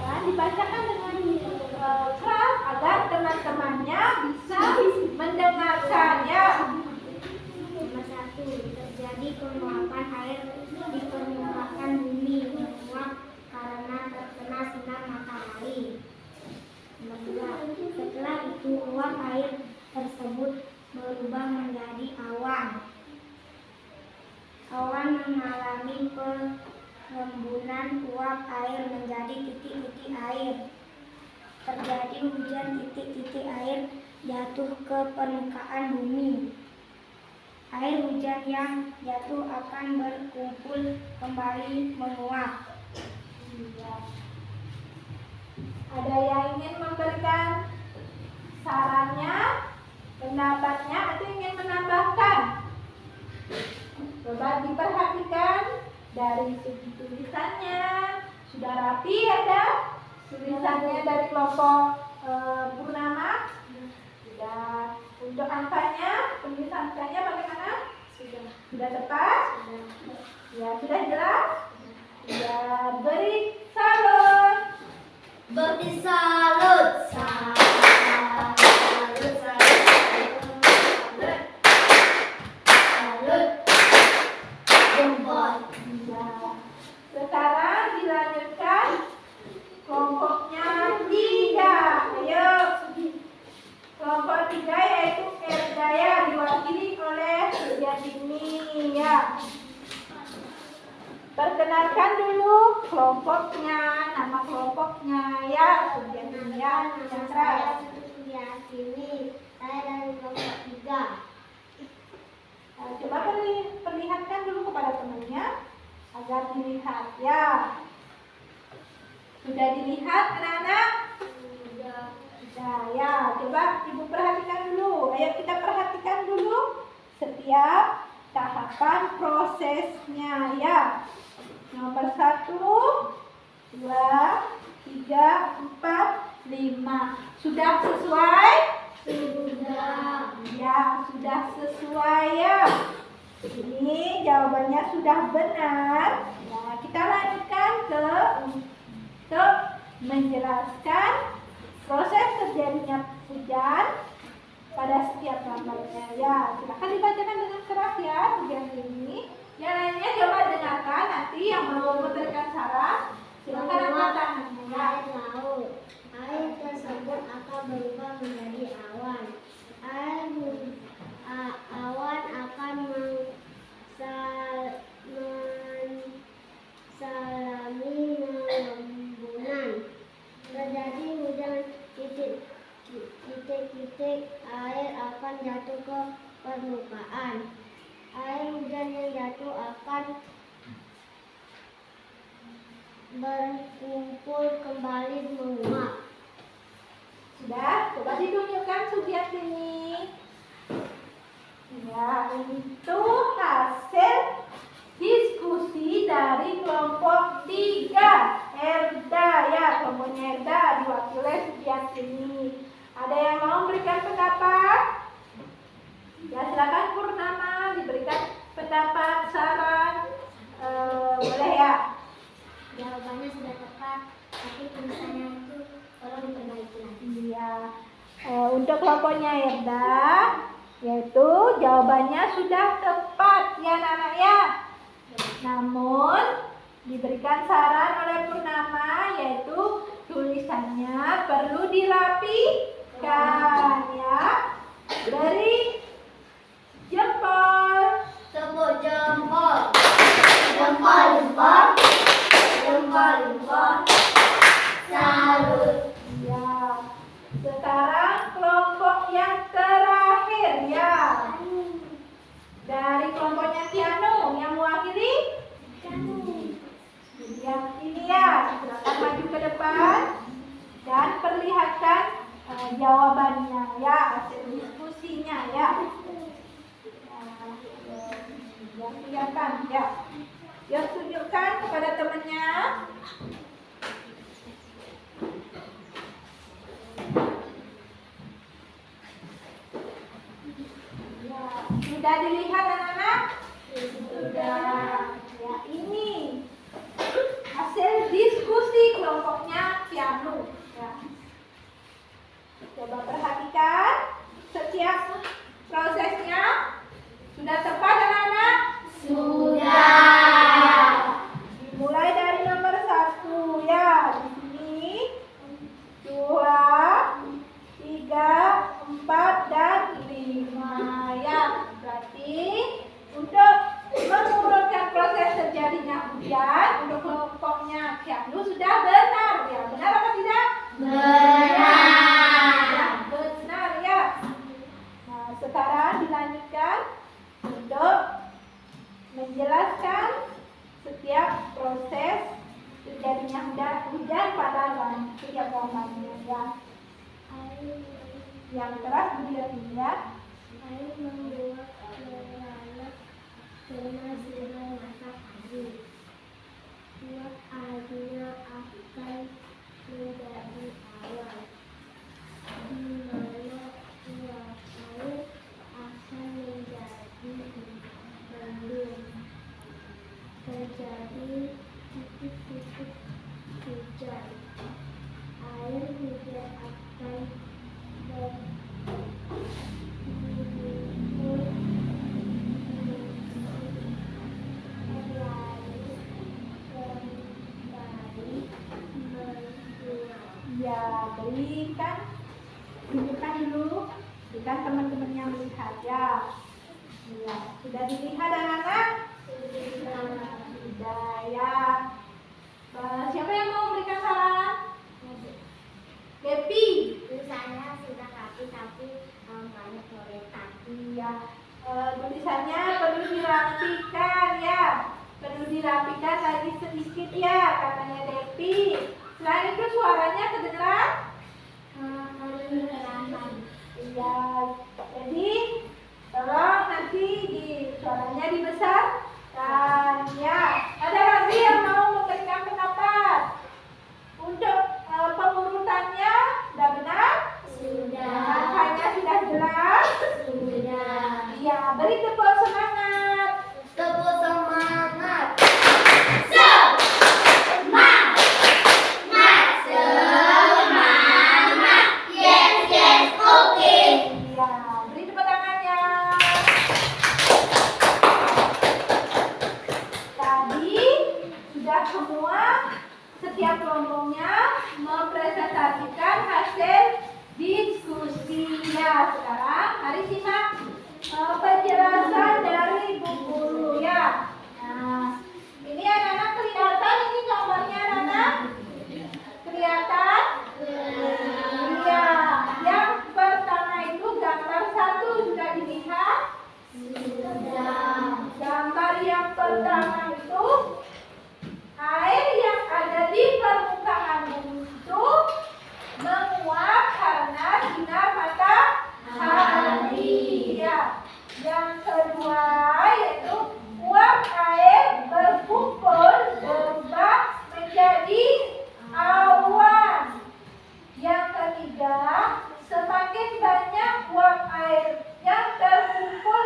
A: Nah, dibacakan dengan keras agar teman-temannya bisa mendengarkan ya.
C: Nomor 1,
B: terjadi penguapan air di permukaan bumi menguap karena terkena sinar matahari. Nomor 2. Setelah itu uap air tersebut berubah menjadi awan. Awan mengalami pengembunan uap air menjadi titik-titik air. Terjadi hujan titik-titik air jatuh ke permukaan bumi. Air hujan yang jatuh akan berkumpul kembali menguap.
A: Ada yang ingin memberikan sarannya, pendapatnya, atau ingin menambahkan? Coba diperhatikan dari segi tulisannya. Sudah rapi ada tulisannya dari kelompok Purnama? Sudah. Untuk angkanya, penulisan angkanya bagaimana? Sudah tepat? Ya, sudah jelas? Ya, beri salut.
C: Beri salut. Salut. Jempol.
A: Ya. Sekarang dilanjutkan kelompoknya 3. Ayo. Kelompok 3 yaitu Erdaya diwakili oleh Yatini ya. Perkenalkan dulu kelompoknya, nama kelompoknya ya. Sudiatini ya.
B: Saya Sudiatini. Saya dari kelompok 3.
A: Coba perlihatkan dulu kepada temannya agar dilihat ya. Sudah dilihat anak-anak? Sudah ya. Coba ibu perhatikan dulu. Ayo kita perhatikan dulu setiap tahapan prosesnya ya. Nomor 1, 2, 3, 4, 5. Sudah sesuai?
B: Sudah.
A: Ya, sudah sesuai ya. Ini jawabannya sudah benar. Nah, kita lanjutkan ke menjelaskan proses terjadinya hujan pada setiap lambatnya. Ya, silakan dibacakan dengan keras ya bagian ini. Yang lainnya coba dengarkan, nanti yang mau memberikan saran silakan angkat tangannya ya.
B: Air laut. Air tersebut akan berubah menjadi awan. Awan akan mensalami pengembunan. Terjadi hujan titik-titik air akan jatuh ke permukaan. Air hujan yang jatuh akan berkumpul kembali menguap.
A: Sudah, coba ditunjukkan Sudiatini. Ya, itu hasil diskusi dari kelompok 3 Erda ya, kelompoknya Erda diwakili Sudiatini. Ada yang mau memberikan pendapat? Ya, silakan Purnama diberikan pendapat, saran, boleh ya.
B: Jawabannya sudah tepat, tapi tulisannya itu tolong diperbaiki lagi.
A: Iya. Untuk kelompoknya Erda, yaitu jawabannya sudah tepat ya anak-anak ya. Namun diberikan saran oleh Purnama yaitu tulisannya perlu dirapikan ya. Beri jempol.
C: Tepuk jempol. Jempol, jempol. Jempol, jempol. Salut.
A: Ya. Sekarang kelompok yang terakhir ya. Dari kelompoknya Tianu yang mewakili yang ini ya. Silakan maju ke depan dan perlihatkan jawabannya ya, hasil diskusinya ya. Yang kelihatan ya. Yang tunjukkan kepada temannya. Ya, sudah dilihat anak-anak? Sudah. Ya, ini hasil diskusi kelompoknya Pianu. Ya. Coba perhatikan setiap prosesnya. Sudah tepat anak-anak? menjelaskan setiap proses terjadinya hujan pada setiap gambarnya ya. Yang keras berdiri-diri.
B: Air membuat lalat karena sinar matahari. Uap airnya akan menjadi awan, di mana uap air akan menjadi mendung. Terjadi titik-titik hujan. Air hujan akan
A: Ya, berikan, tunjukkan dulu, berikan teman-temannya melihat ya. Ya, sudah dilihat anak-anak? Sudah ya. Siapa yang mau memberikan saran? Depi.
B: tulisannya sudah rapi tapi banyak coretan.
A: Iya, tulisannya perlu dirapikan ya. Perlu dirapikan lagi sedikit ya, katanya Depi. Selain itu suaranya kedengeran? Iya, jadi tolong nanti suaranya dibesarkan ya. Ada lagi yang mau memberikan pendapat? Untuk pengurutannya sudah benar?
B: Sudah.
A: Angkanya sudah jelas?
B: Sudah.
A: Iya, beri tepuk semangat.
B: Tepuk semangat.
A: Iya, beri tepuk tangannya. Tadi sudah semua setiap kelompoknya mempresentasikan hasil diskusinya. Sekarang mari simak penjelasan dari Bu Guru ya. Nah, ini anak-anak kelihatan ini gambarnya anak-anak? Kelihatan? Iya. Yang pertama itu gambar 1 sudah dilihat? Gambar yang pertama itu air yang ada di permukaan bumi itu menguap karena sinar matahari. Ya. Yang kedua yaitu uap air berkumpul berubah menjadi awan. Yang ketiga, semakin banyak uap air yang terkumpul,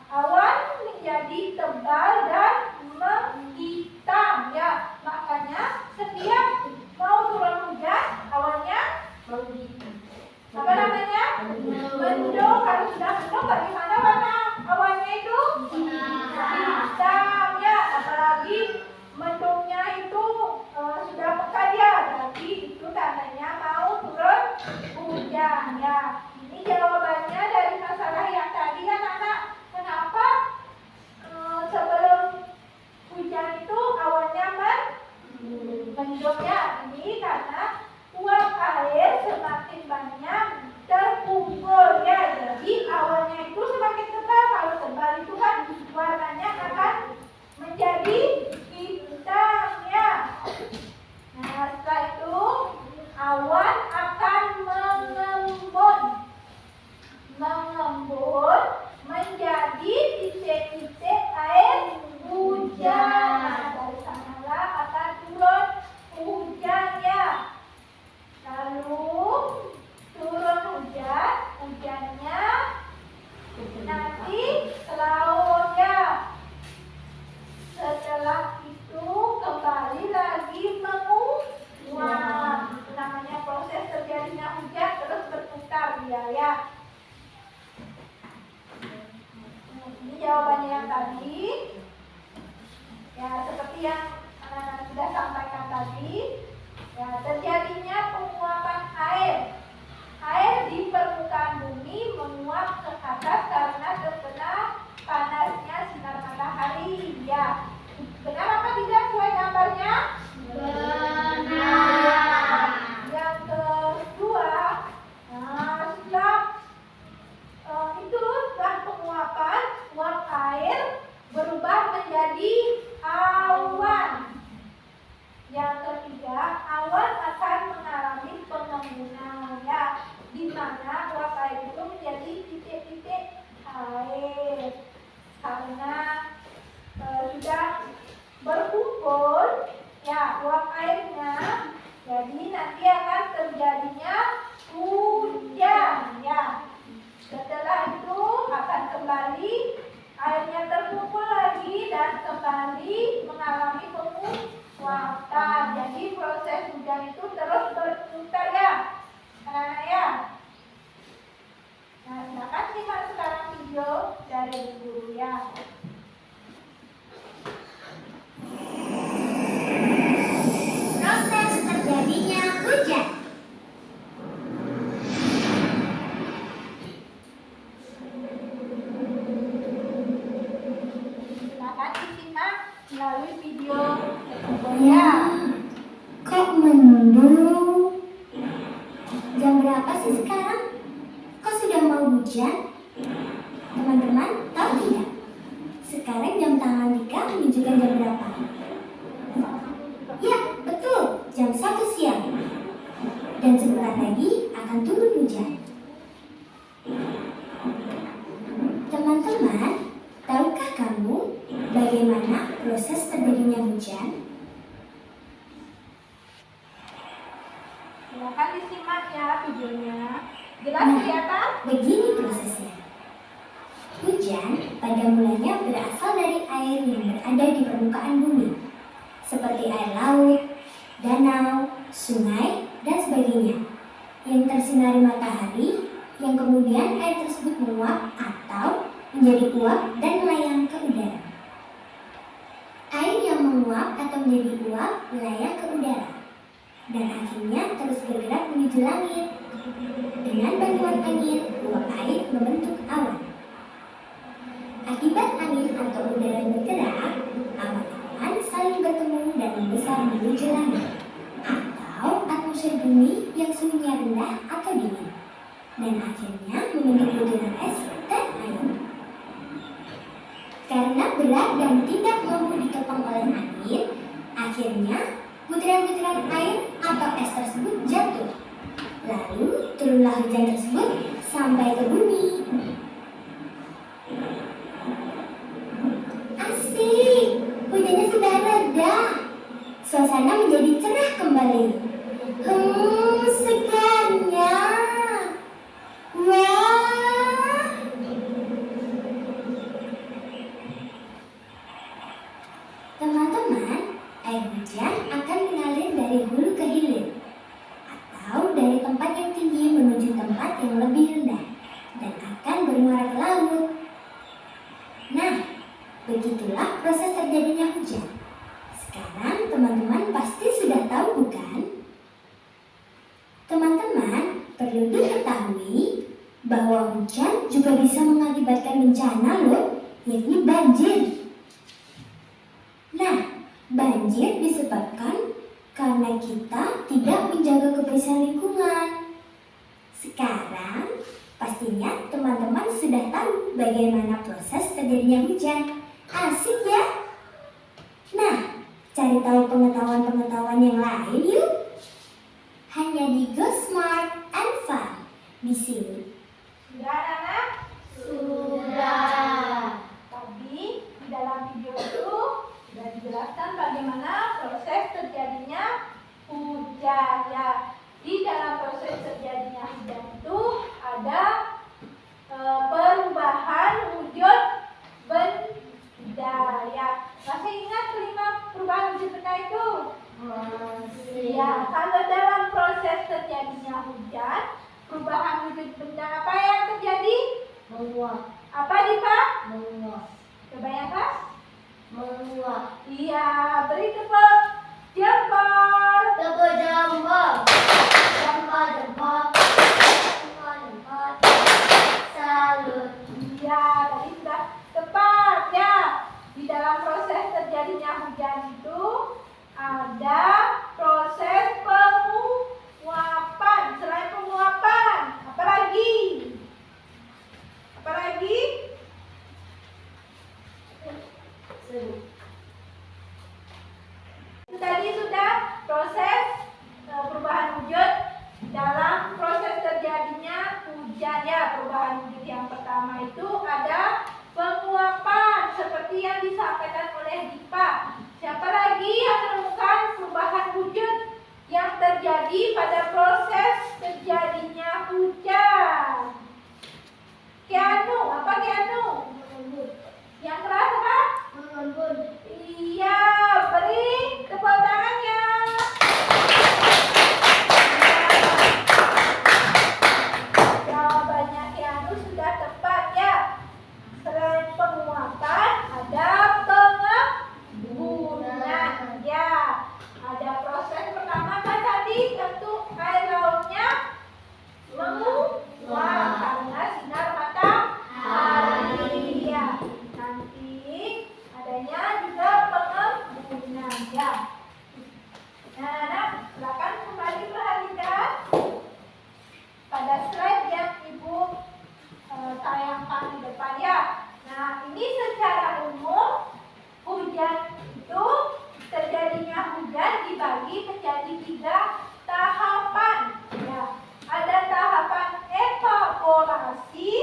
A: awan menjadi tebal dan menghitam ya. Makanya setiap mau turun hujan awannya apa namanya? Mendung. Kalau sudah mendung bagaimana warna awannya itu? Hitam ya. Apalagi mendungnya itu sudah pekat ya. Berarti itu tandanya mau turun hujan ya. Ini jawabannya dari masalah yang tadi ya anak-anak. Kenapa sebelum hujan itu awannya mendung ya? Ini karena uap air semakin banyak terkumpul ya. Jadi awannya itu semakin tebal. Kalau tebal itu kan warnanya akan menjadi hitam ya. Nah, setelah itu awan akan mengembun menjadi titik-titik air hujan. Nah, dari sanalah akan turun hujan ya. Lalu turun hujan, hujannya nanti ke laut ya. Setelah itu kembali lagi menguap. Itu namanya proses terjadinya hujan terus berputar dia ya. Ini jawabannya yang tadi. Ya, seperti yang anak-anak sudah sampaikan tadi. Ya, terjadinya penguapan air. Air di permukaan bumi menguap ke atas karena terkena panasnya sinar matahari. Ya, benar apa tidak sesuai gambarnya?
B: Benar.
A: Yang kedua, setelah itu setelah penguapan, uap air berubah mengalami penguapan. Jadi proses hujan itu terus berputar ya, anak-anak ya. Nah, silakan simak sekarang video dari guru ya.
B: Proses terjadinya hujan.
A: Silakan disimak melalui video
B: Ya, kok mendung? Jam berapa sih sekarang? Kok sudah mau hujan? Teman-teman tahu tidak? Sekarang jam tangan Dika menunjukkan jam berapa? Ya, betul, jam 1 siang. Dan sebentar lagi akan turun hujan. Teman-teman, tahukah kamu bagaimana proses terjadinya hujan?
A: Silakan disimak ya videonya. Jelas kelihatan?
B: Begini prosesnya. Hujan pada mulanya berasal dari air yang berada di permukaan bumi, seperti air laut, danau, sungai, dan sebagainya, yang tersinari matahari, yang kemudian air tersebut menguap atau menjadi uap dan melayang ke udara. Air yang menguap atau menjadi uap melayang ke udara, dan akhirnya terus bergerak menuju langit. Dengan bantuan angin, uap air membentuk awan. Akibat angin atau udara yang bergerak, awan-awan saling bertemu dan membesar menuju langit, atau atmosfer bumi yang suhunya rendah atau dingin, dan akhirnya membentuk butiran es dan air. Karena berat dan tidak mampu ditopang oleh angin, akhirnya butiran-butiran air atau es tersebut jatuh. Lalu turunlah hujan tersebut sampai ke bumi. Asik, hujannya sudah reda. Suasana menjadi cerah kembali. Segarnya. Wah. Teman-teman, air hujan akan mengalir dari hulu ke hilir, atau dari tempat yang tinggi menuju tempat yang lebih rendah, dan akan bermuara ke laut. Nah, begitulah proses terjadinya hujan. Sekarang teman-teman pasti sudah tahu, bukan? Teman-teman perlu diketahui bahwa hujan juga bisa mengakibatkan bencana loh, yakni banjir. Nah, banjir disebabkan karena kita tidak menjaga kebersihan lingkungan. Sekarang, pastinya teman-teman sudah tahu bagaimana proses terjadinya hujan. Asik ya? Nah, cari tahu pengetahuan-pengetahuan yang lain yuk. Hanya di Go Smart and Fun. Di sini.
A: Sudah anak-anak?
C: Sudah.
A: Tadi di dalam video itu sudah dijelaskan bagaimana proses terjadinya hujan ya. Di dalam proses terjadinya hujan itu ada perubahan wujud benda ya. Masih ingat kelima perubahan wujud benda itu? Ya, kalau dalam proses terjadinya hujan, perubahan wujud benda apa yang terjadi?
C: Menguap.
A: Apa Dipa?
C: Menguap.
A: Coba yang kelas?
C: Menguap.
A: Iya, beri tepuk jempol.
C: Tepuk jempol. Jempol, jempol. Jempol, jempol. Salut.
A: Iya, tadi sudah tepat ya. Di dalam proses terjadinya hujan itu ada proses penguapan. Selain penguapan, apa lagi? Apa lagi? Itu tadi sudah proses perubahan wujud dalam proses terjadinya hujan ya. Perubahan wujud yang pertama itu ada penguapan seperti yang disampaikan oleh Dipa. Siapa lagi yang menemukan perubahan wujud yang terjadi pada proses terjadinya hujan? Keanu, apa Keanu? Yang keras apa? Iya, hujan itu terjadinya hujan dibagi menjadi 3 tahapan. Ya, ada tahapan evaporasi,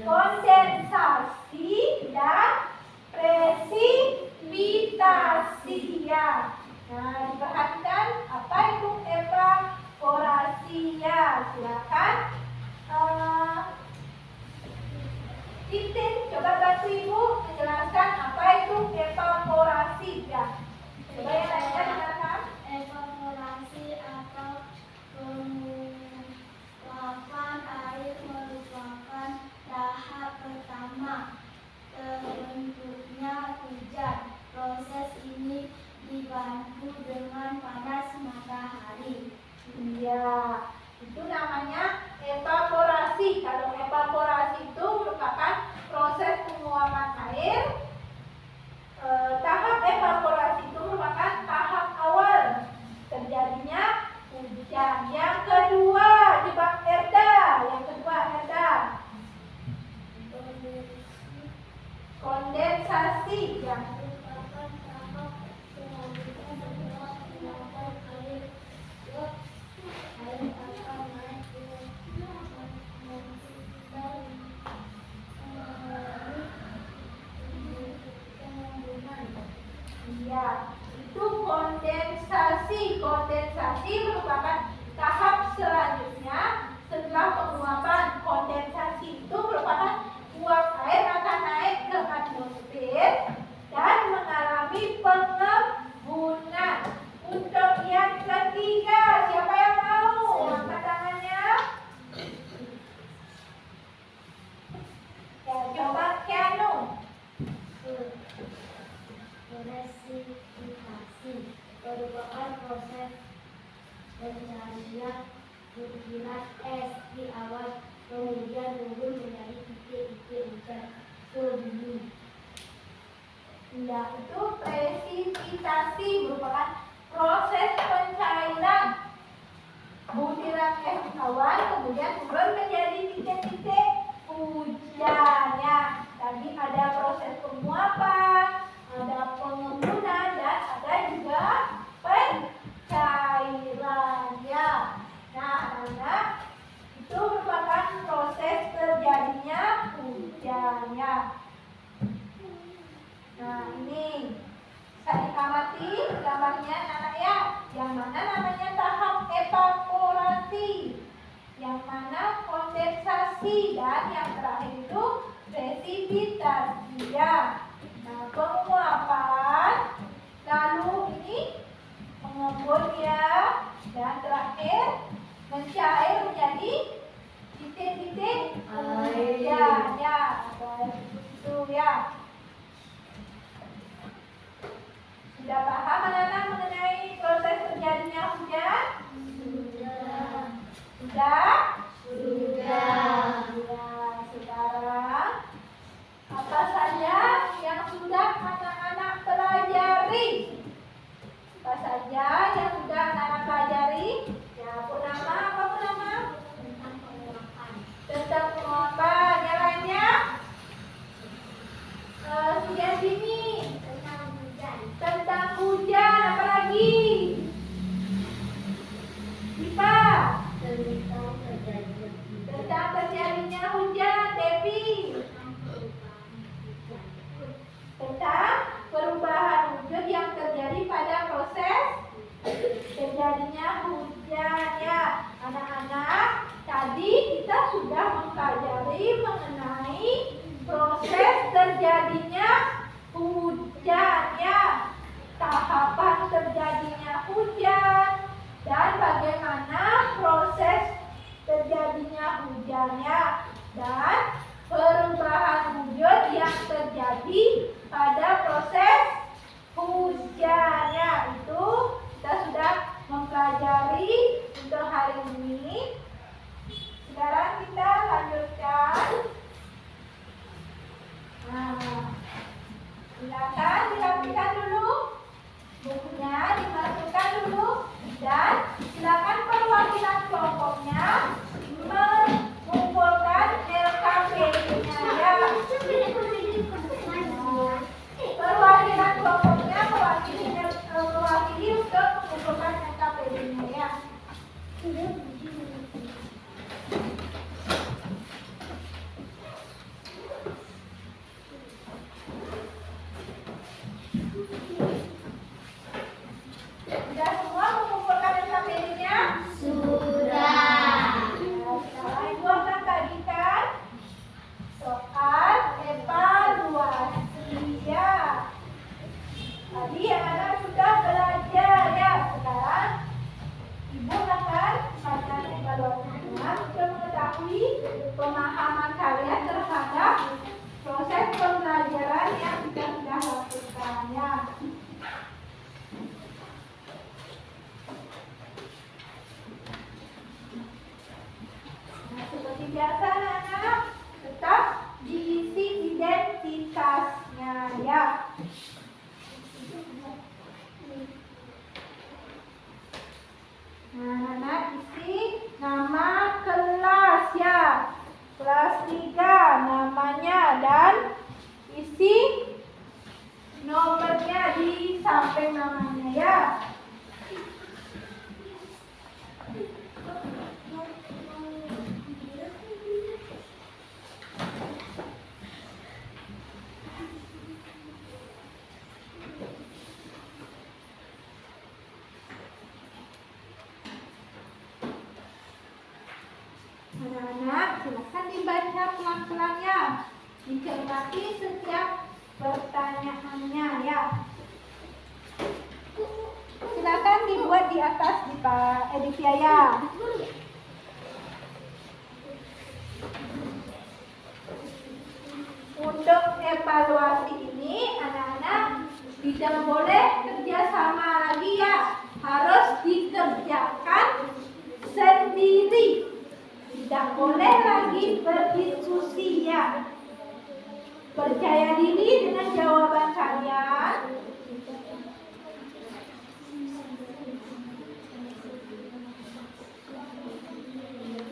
A: kondensasi, dan presipitasi. Ya. Nah, diperhatikan apa itu evaporasi ya. Silakan. Titin, coba bantu Ibu menjelaskan apa itu evaporasi ya. Coba yang lainnya dengarkan.
B: Evaporasi atau penguapan air merupakan tahap pertama terbentuknya hujan. Proses ini dibantu dengan panas matahari.
A: Iya, itu namanya evaporasi. Kalau evaporasi itu merupakan proses penguapan air. Tahap evaporasi itu merupakan tahap awal terjadinya hujan. Yang kedua, coba Erda. Yang kedua, Erda. Kondensasi. Yang
B: Merupakan tahap selanjutnya setelah penguapan air akan naik ke
A: Iya, itu kondensasi. Kondensasi merupakan tahap selanjutnya setelah penguapan. Kondensasi itu merupakan uap air akan naik ke atmosfer dan mengalami pengembunan. Untuk yang ketiga, siapa yang mau? Angkat tangannya. Ya, coba Keanu.
B: Presipitasi merupakan proses pencarian butiran es di awan kemudian turun menjadi titik-titik hujan ke bumi.
A: Ya, itu presipitasi merupakan proses pencairan butiran es awan kemudian turun menjadi titik-titik hujan. Ya, tadi ada proses penguapan, ada pengembunan, dan ada juga pencairan. Ya. Nah, anak-anak, itu merupakan proses terjadinya hujan. Ya. Nah, ini saya amati gambarnya anak ya. Yang mana namanya tahap evaporasi, yang mana kondensasi, dan yang terakhir itu presipitasi. Ya. Nah, penguapan, lalu ini mengembun ya, dan terakhir mencair menjadi titik-titik hujan. Ya, itu ya. Sudah paham anak-anak mengenai proses terjadinya hujan? Sudah? Ya, sekarang apa saja yang sudah anak-anak pelajari? Apa saja yang sudah anak-anak pelajari? Ya, Purnama, apa Purnama? Tentang penguapan. Yang lainnya? Sudah sini. Tentang hujan, apa lagi? Dipa. Tentang terjadinya hujan, Devi. Tentang perubahan wujud yang terjadi pada proses terjadinya hujan. Ya, anak-anak, tadi kita sudah mempelajari mengenai proses terjadinya hujan. Ya, tahapan terjadinya hujan dan bagaimana proses terjadinya hujannya dan perubahan wujud yang terjadi pada proses hujannya. Itu kita sudah mempelajari untuk hari ini. Sekarang kita lanjutkan. Nah, silakan dirapikan dulu bukunya, dimasukkan dulu, dan silakan perwakilan kelompoknya mengumpulkan LKP-nya ya. Nah, anak isi nama kelas ya. Kelas 3 namanya dan isi nomornya di samping namanya ya. Anak-anak, silakan dibaca pelan-pelan ya. Dicermati setiap pertanyaannya ya. Silakan dibuat di atas di Pak Edivia ya. Untuk evaluasi ini anak-anak tidak boleh kerjasama lagi ya. Harus dikerjakan sendiri. Tidak boleh lagi berdiskusi ya. Percaya diri dengan jawaban kalian.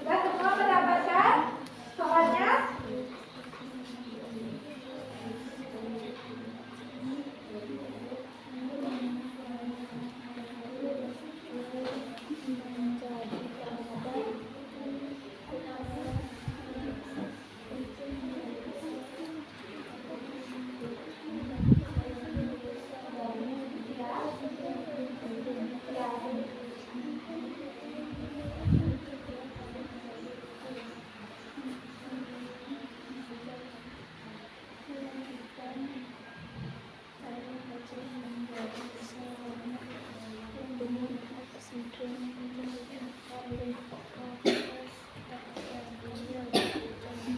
A: Sudah semua mendapatkan soalnya?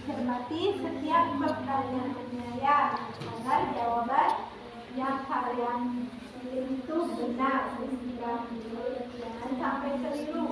A: Cermati setiap pertanyaannya ya, agar jawaban yang kalian pilih itu benar. Jangan sampai keliru.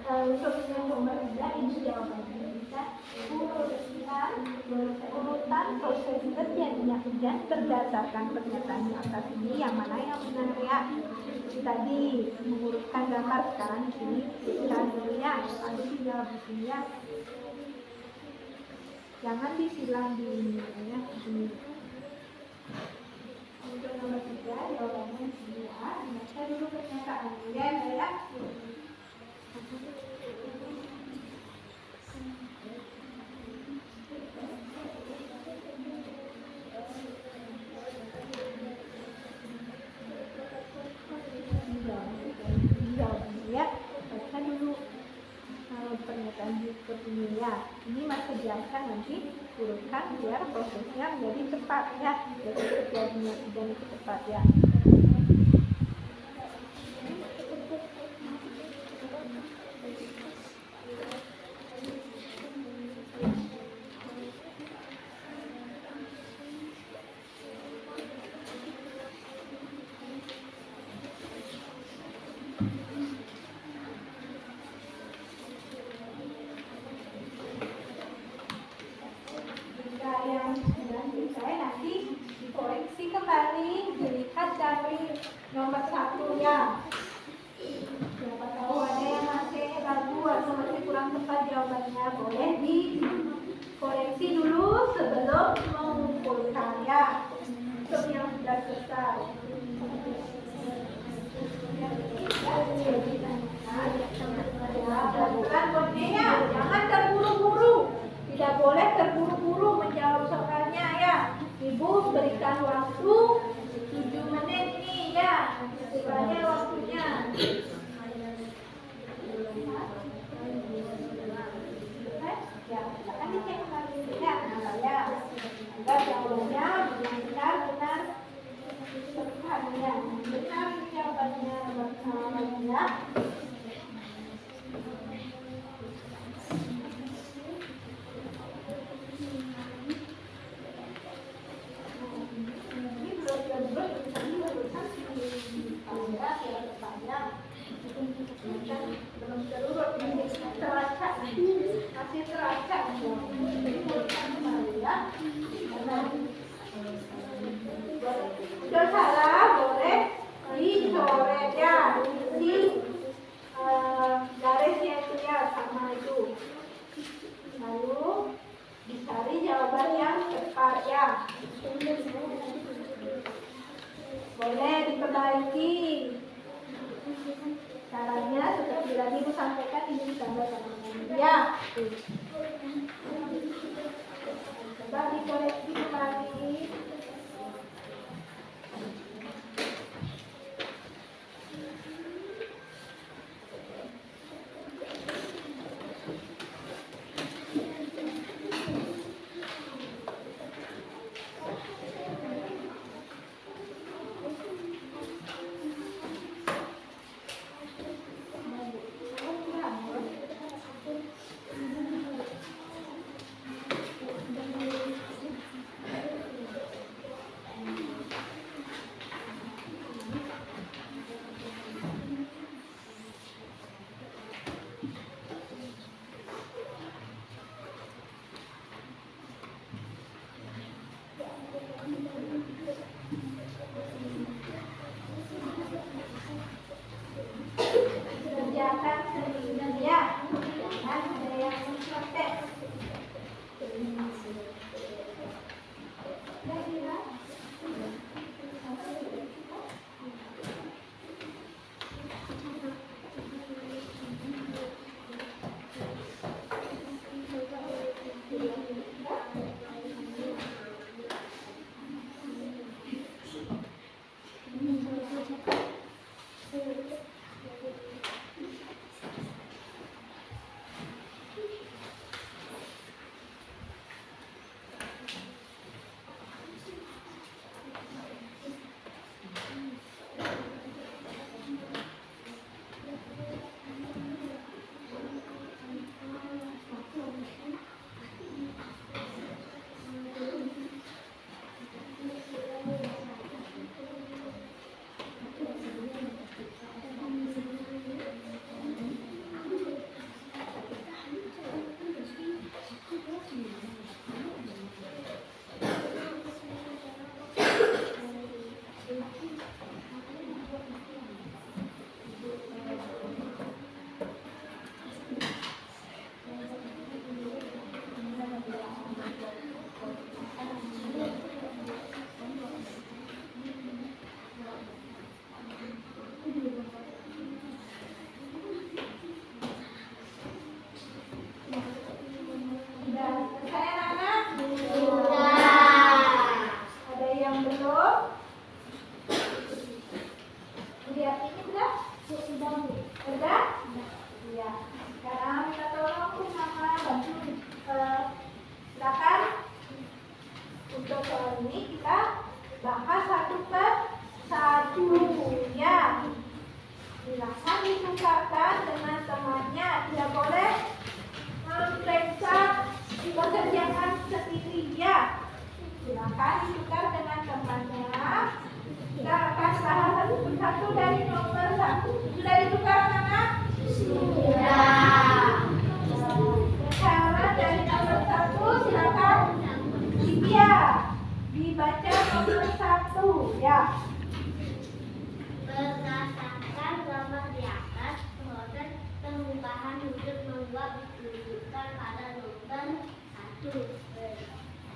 A: Untuk yang nomor 3 ini jawabannya bisa urutan proses terjadinya hujan berdasarkan pernyataan di atas ini yang mana yang benar ya. Tadi mengurutkan gambar, sekarang di sini kita dulu ya, lalu dijawab di sini ya. Jangan disilang di ini ya. Untuk nomor 3 jawabannya sini ya. Baca dulu pernyataannya ya. Pernyataan berikut ini ya, ini masih dijelaskan nanti urutkan biar prosesnya menjadi cepat ya, jadi terjadinya hujan itu cepat ya. Yang sudah selesai nanti dikoreksi kembali, dilihat dari nomor 1 ya. Siapa tahu ada yang masih ragu atau masih kurang tepat jawabannya, boleh dikoreksi dulu sebelum mengumpulkan ya. Untuk yang sudah selesai. Bukan bosnya, jangan terburu-buru. Tidak boleh terburu-buru menjawab soalnya ya. berikan waktu 7 menit nih ya. Sebenarnya waktunya. Ya, silakan dicek kembali ya, ya. Agar jawabannya benar-benar tepat ya. Benar jawabannya ya. Masih terasa udah salah boleh dicoret ya di garisnya itu ya sama itu, lalu dicari jawaban yang tepat ya, boleh diperbaiki caranya seperti tadi Ibu sampaikan, ini ditambah sama ya. Coba dikoreksi kembali. Kerjakan sendiri ya, jangan ada yang mencontek.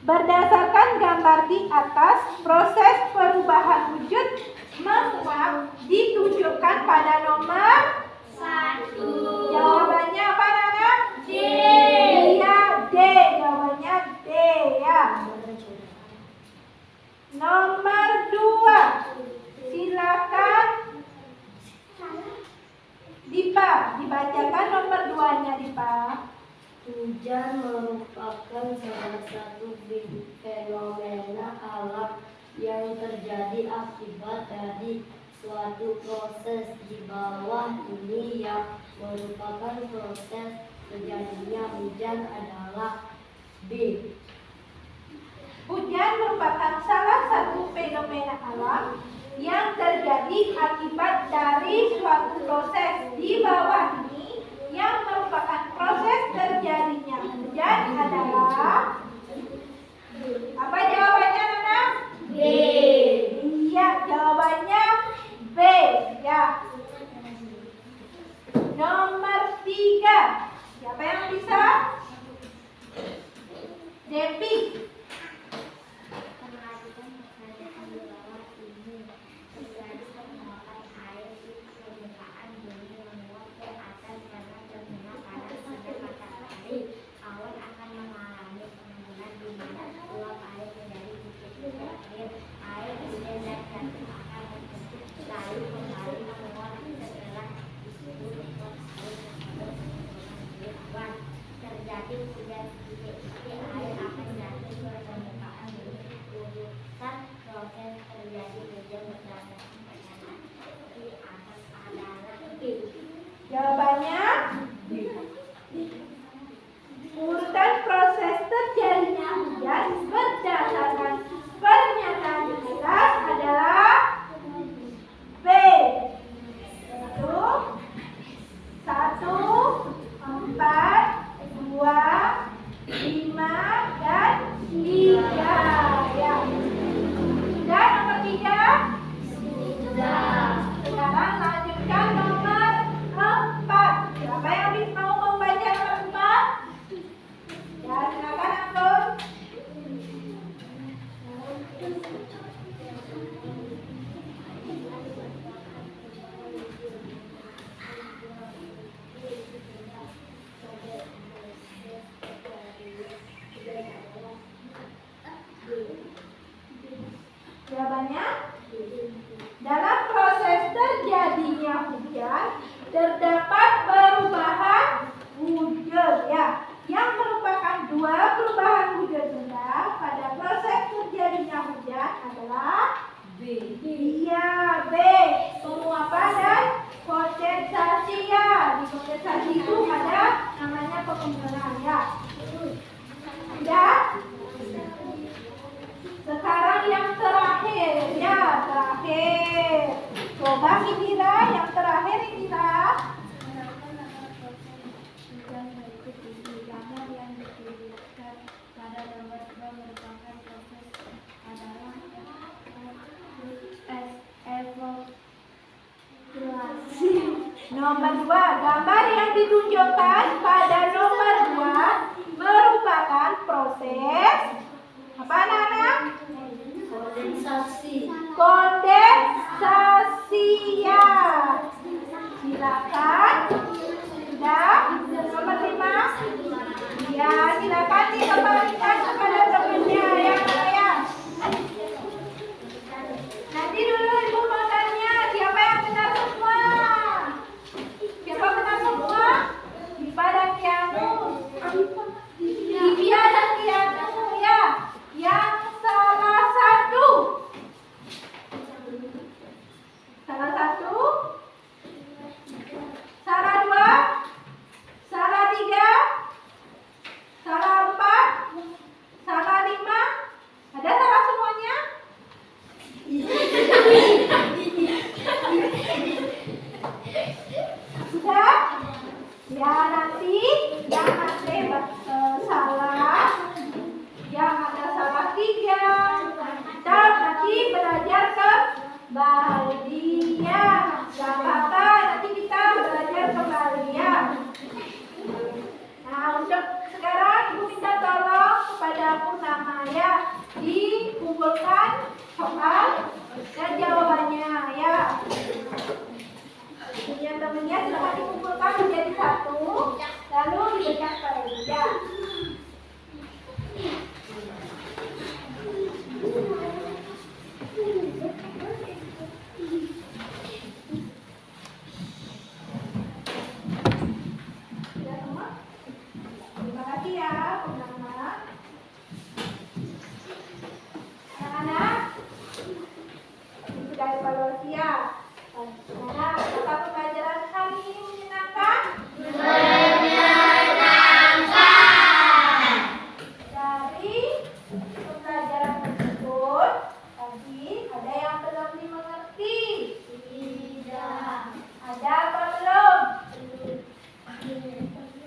A: Berdasarkan gambar di atas, proses perubahan wujud menguap ditunjukkan pada nomor 1. Jawabannya apa, Nana? D. Iya, D. Jawabannya D ya. Nomor 2. Silakan Dipa, dibacakan nomor 2-nya Dipa.
C: Hujan merupakan salah satu fenomena alam yang terjadi akibat dari suatu proses di bawah ini yang merupakan proses terjadinya hujan adalah B.
A: Hujan merupakan salah satu fenomena alam yang terjadi akibat dari suatu proses di bawah ini yang merupakan proses terjadinya hujan adalah apa jawabannya Nana?
B: B.
A: Iya, jawabannya B ya. Nomor 3. Siapa yang bisa? Devi.
B: Perhatikan pertanyaan di bawah ini. Terjadi penguapan air di permukaan bumi menguap ke atas karena terkena panas sinar matahari. Awan akan mengalami penurunan di mana uap air menjadi titik air. Air hujan dan jatuh akan terbentuk lalu kembali menguap setelah disebut uap air tersebut menjadi awan. Terjadi hujan titik-titik air akan jatuh ke permukaan bumi. Urutan proses terjadi hujan berdasarkan pernyataan di atas adalah B.
A: Jawabannya urutan proses terjadinya hujan berdasarkan pernyataan di atas adalah B. 1, 4, 2, 5, dan 3 ya. Sudah nomor 3?
B: Sudah.
A: Sekarang lanjutkan nomor 4. Siapa yang mau membaca nomor 4? Ya, silakan Anggun. Jawabannya, dalam proses terjadinya hujan terdapat perubahan wujud ya, yang merupakan 2 perubahan wujud benda pada proses terjadinya hujan adalah
C: B.
A: iya B, penguapan dan kondensasi ya. Di kondensasi itu ada namanya pengumpulan ya. Sudah? Sekarang yang terakhir ya, terakhir. Coba Indira, yang terakhir Indira.
B: Hujan berikut ini gambar yang ditunjukkan pada nomor 2 merupakan proses adalah evakuasi.
A: Nomor 2, gambar yang ditunjukkan pada nomor 2 merupakan proses apa anak-anak?
C: Kondensasi.
A: Kondensasi ya. Silakan. Sudah? Nomor 5? Ya, silakan dikembalikan kepada temannya yang saya. Nanti dulu Ibu mau tanya siapa yang benar semua. Siapa benar semua? Dipa dan Kianu. Divya dan Kianu ya. Yang salah satu. Salah satu. Salah 2. Salah 3. Salah 4. Salah 5. Ada salah semuanya? Sudah? Ya, nanti yang ada salah, yang ada salah 3, kita nanti belajar kembali ya. Gak apa-apa, nanti kita belajar kembali ya. Nah, untuk sekarang Ibu minta tolong kepada Purnama ya, dikumpulkan soal dan jawabannya ya. Punya temennya silahkan dikumpulkan menjadi satu, lalu diberikan pada dia. Nah, apakah pembelajaran hari ini menyenangkan? Dari pembelajaran tersebut, tadi ada yang belum dimengerti? Tidak. Ada apa belum?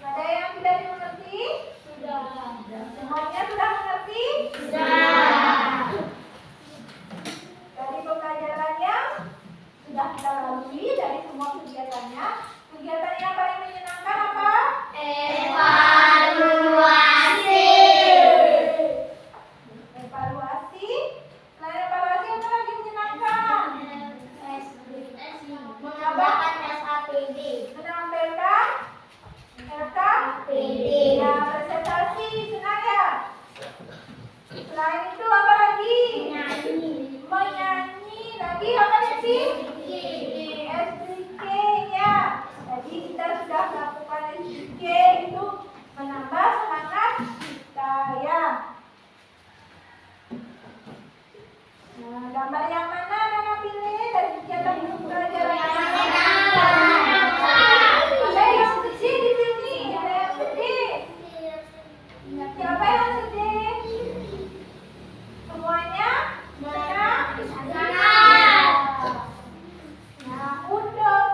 A: Ada yang tidak dimengerti? Sudah. Semuanya sudah mengerti? Sudah. Dari pembelajaran yang sudah kita lalui, dari semua kegiatannya, kegiatan yang paling menyenangkan apa?
B: Evaluasi.
A: Evaluasi. Selain evaluasi, apa lagi menyenangkan?
B: Mengadakan SAPD.
A: Menampilkan
B: SAPD.
A: Nah, presentasi, senang ya? Selain itu apa lagi? Menyanyi. Lagi apa sih? SDK ya. Jadi kita sudah melakukan SDK itu menambah semangat kita ya. Nah, gambar yang mana Nana pilih dari kegiatan pembelajaran yang mana? Ada yang sedih di sini, ada yang sedih. Siapa yang sedih? Semuanya? Nah, untuk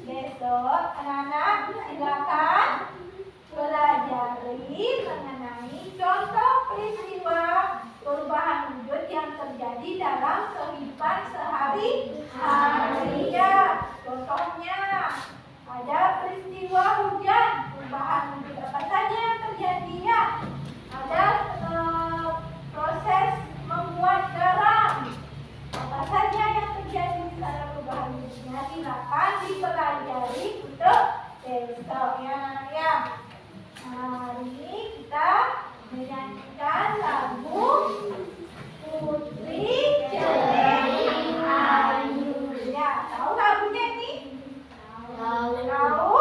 A: besok anak-anak silakan pelajari mengenai contoh peristiwa perubahan wujud yang terjadi dalam kehidupan sehari-hari ya. Contohnya ada peristiwa hujan, perubahan wujud apa saja yang terjadi ya. Ada proses membuat garam, apa saja yang terjadi secara perubahan wujudnya. Silakan dipelajari untuk besok ya anak ya. Hari ini kita menyanyikan lagu Putri Cereng Ayu. Ya, tahu lagunya ini? Tahu.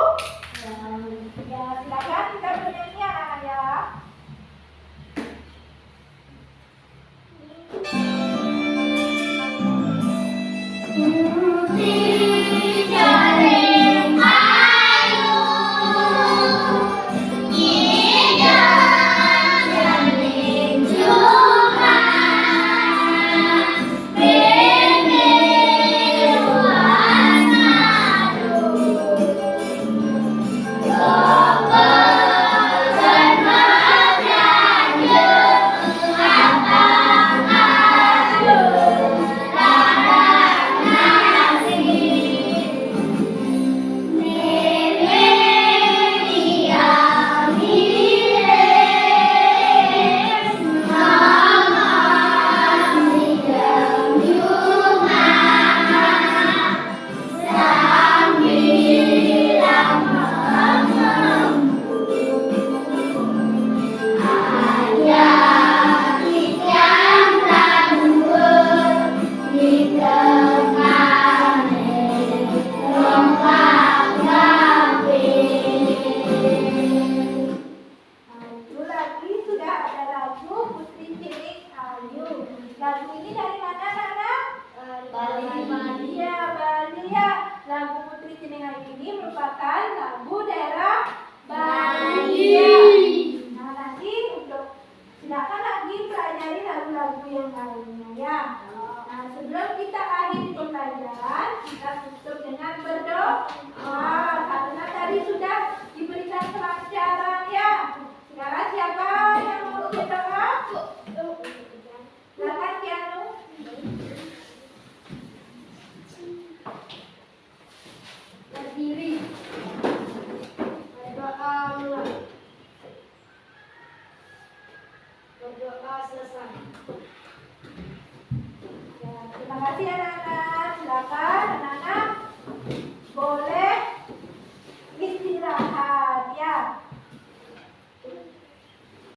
A: Ya, silakan kita bernyanyi anak-anak ya. Lagu ini dari mana, Nana? Bali. Ya, Bali ya. Lagu Putri Cereng Ayu ini merupakan lagu daerah Bali. Ya. Nah, nanti untuk silakan lagi pelajari lagu-lagu yang lainnya ya. Nah, sebelum kita akhiri pembelajaran, kita tutup dengan berdoa. Karena tadi sudah diberikan pelajaran ya. Sekarang siapa yang mau berdoa? Silakan Kianu. Berdiri. Berdoa mulai. Berdoa selesai. Ya, terima kasih anak-anak. Silakan anak-anak boleh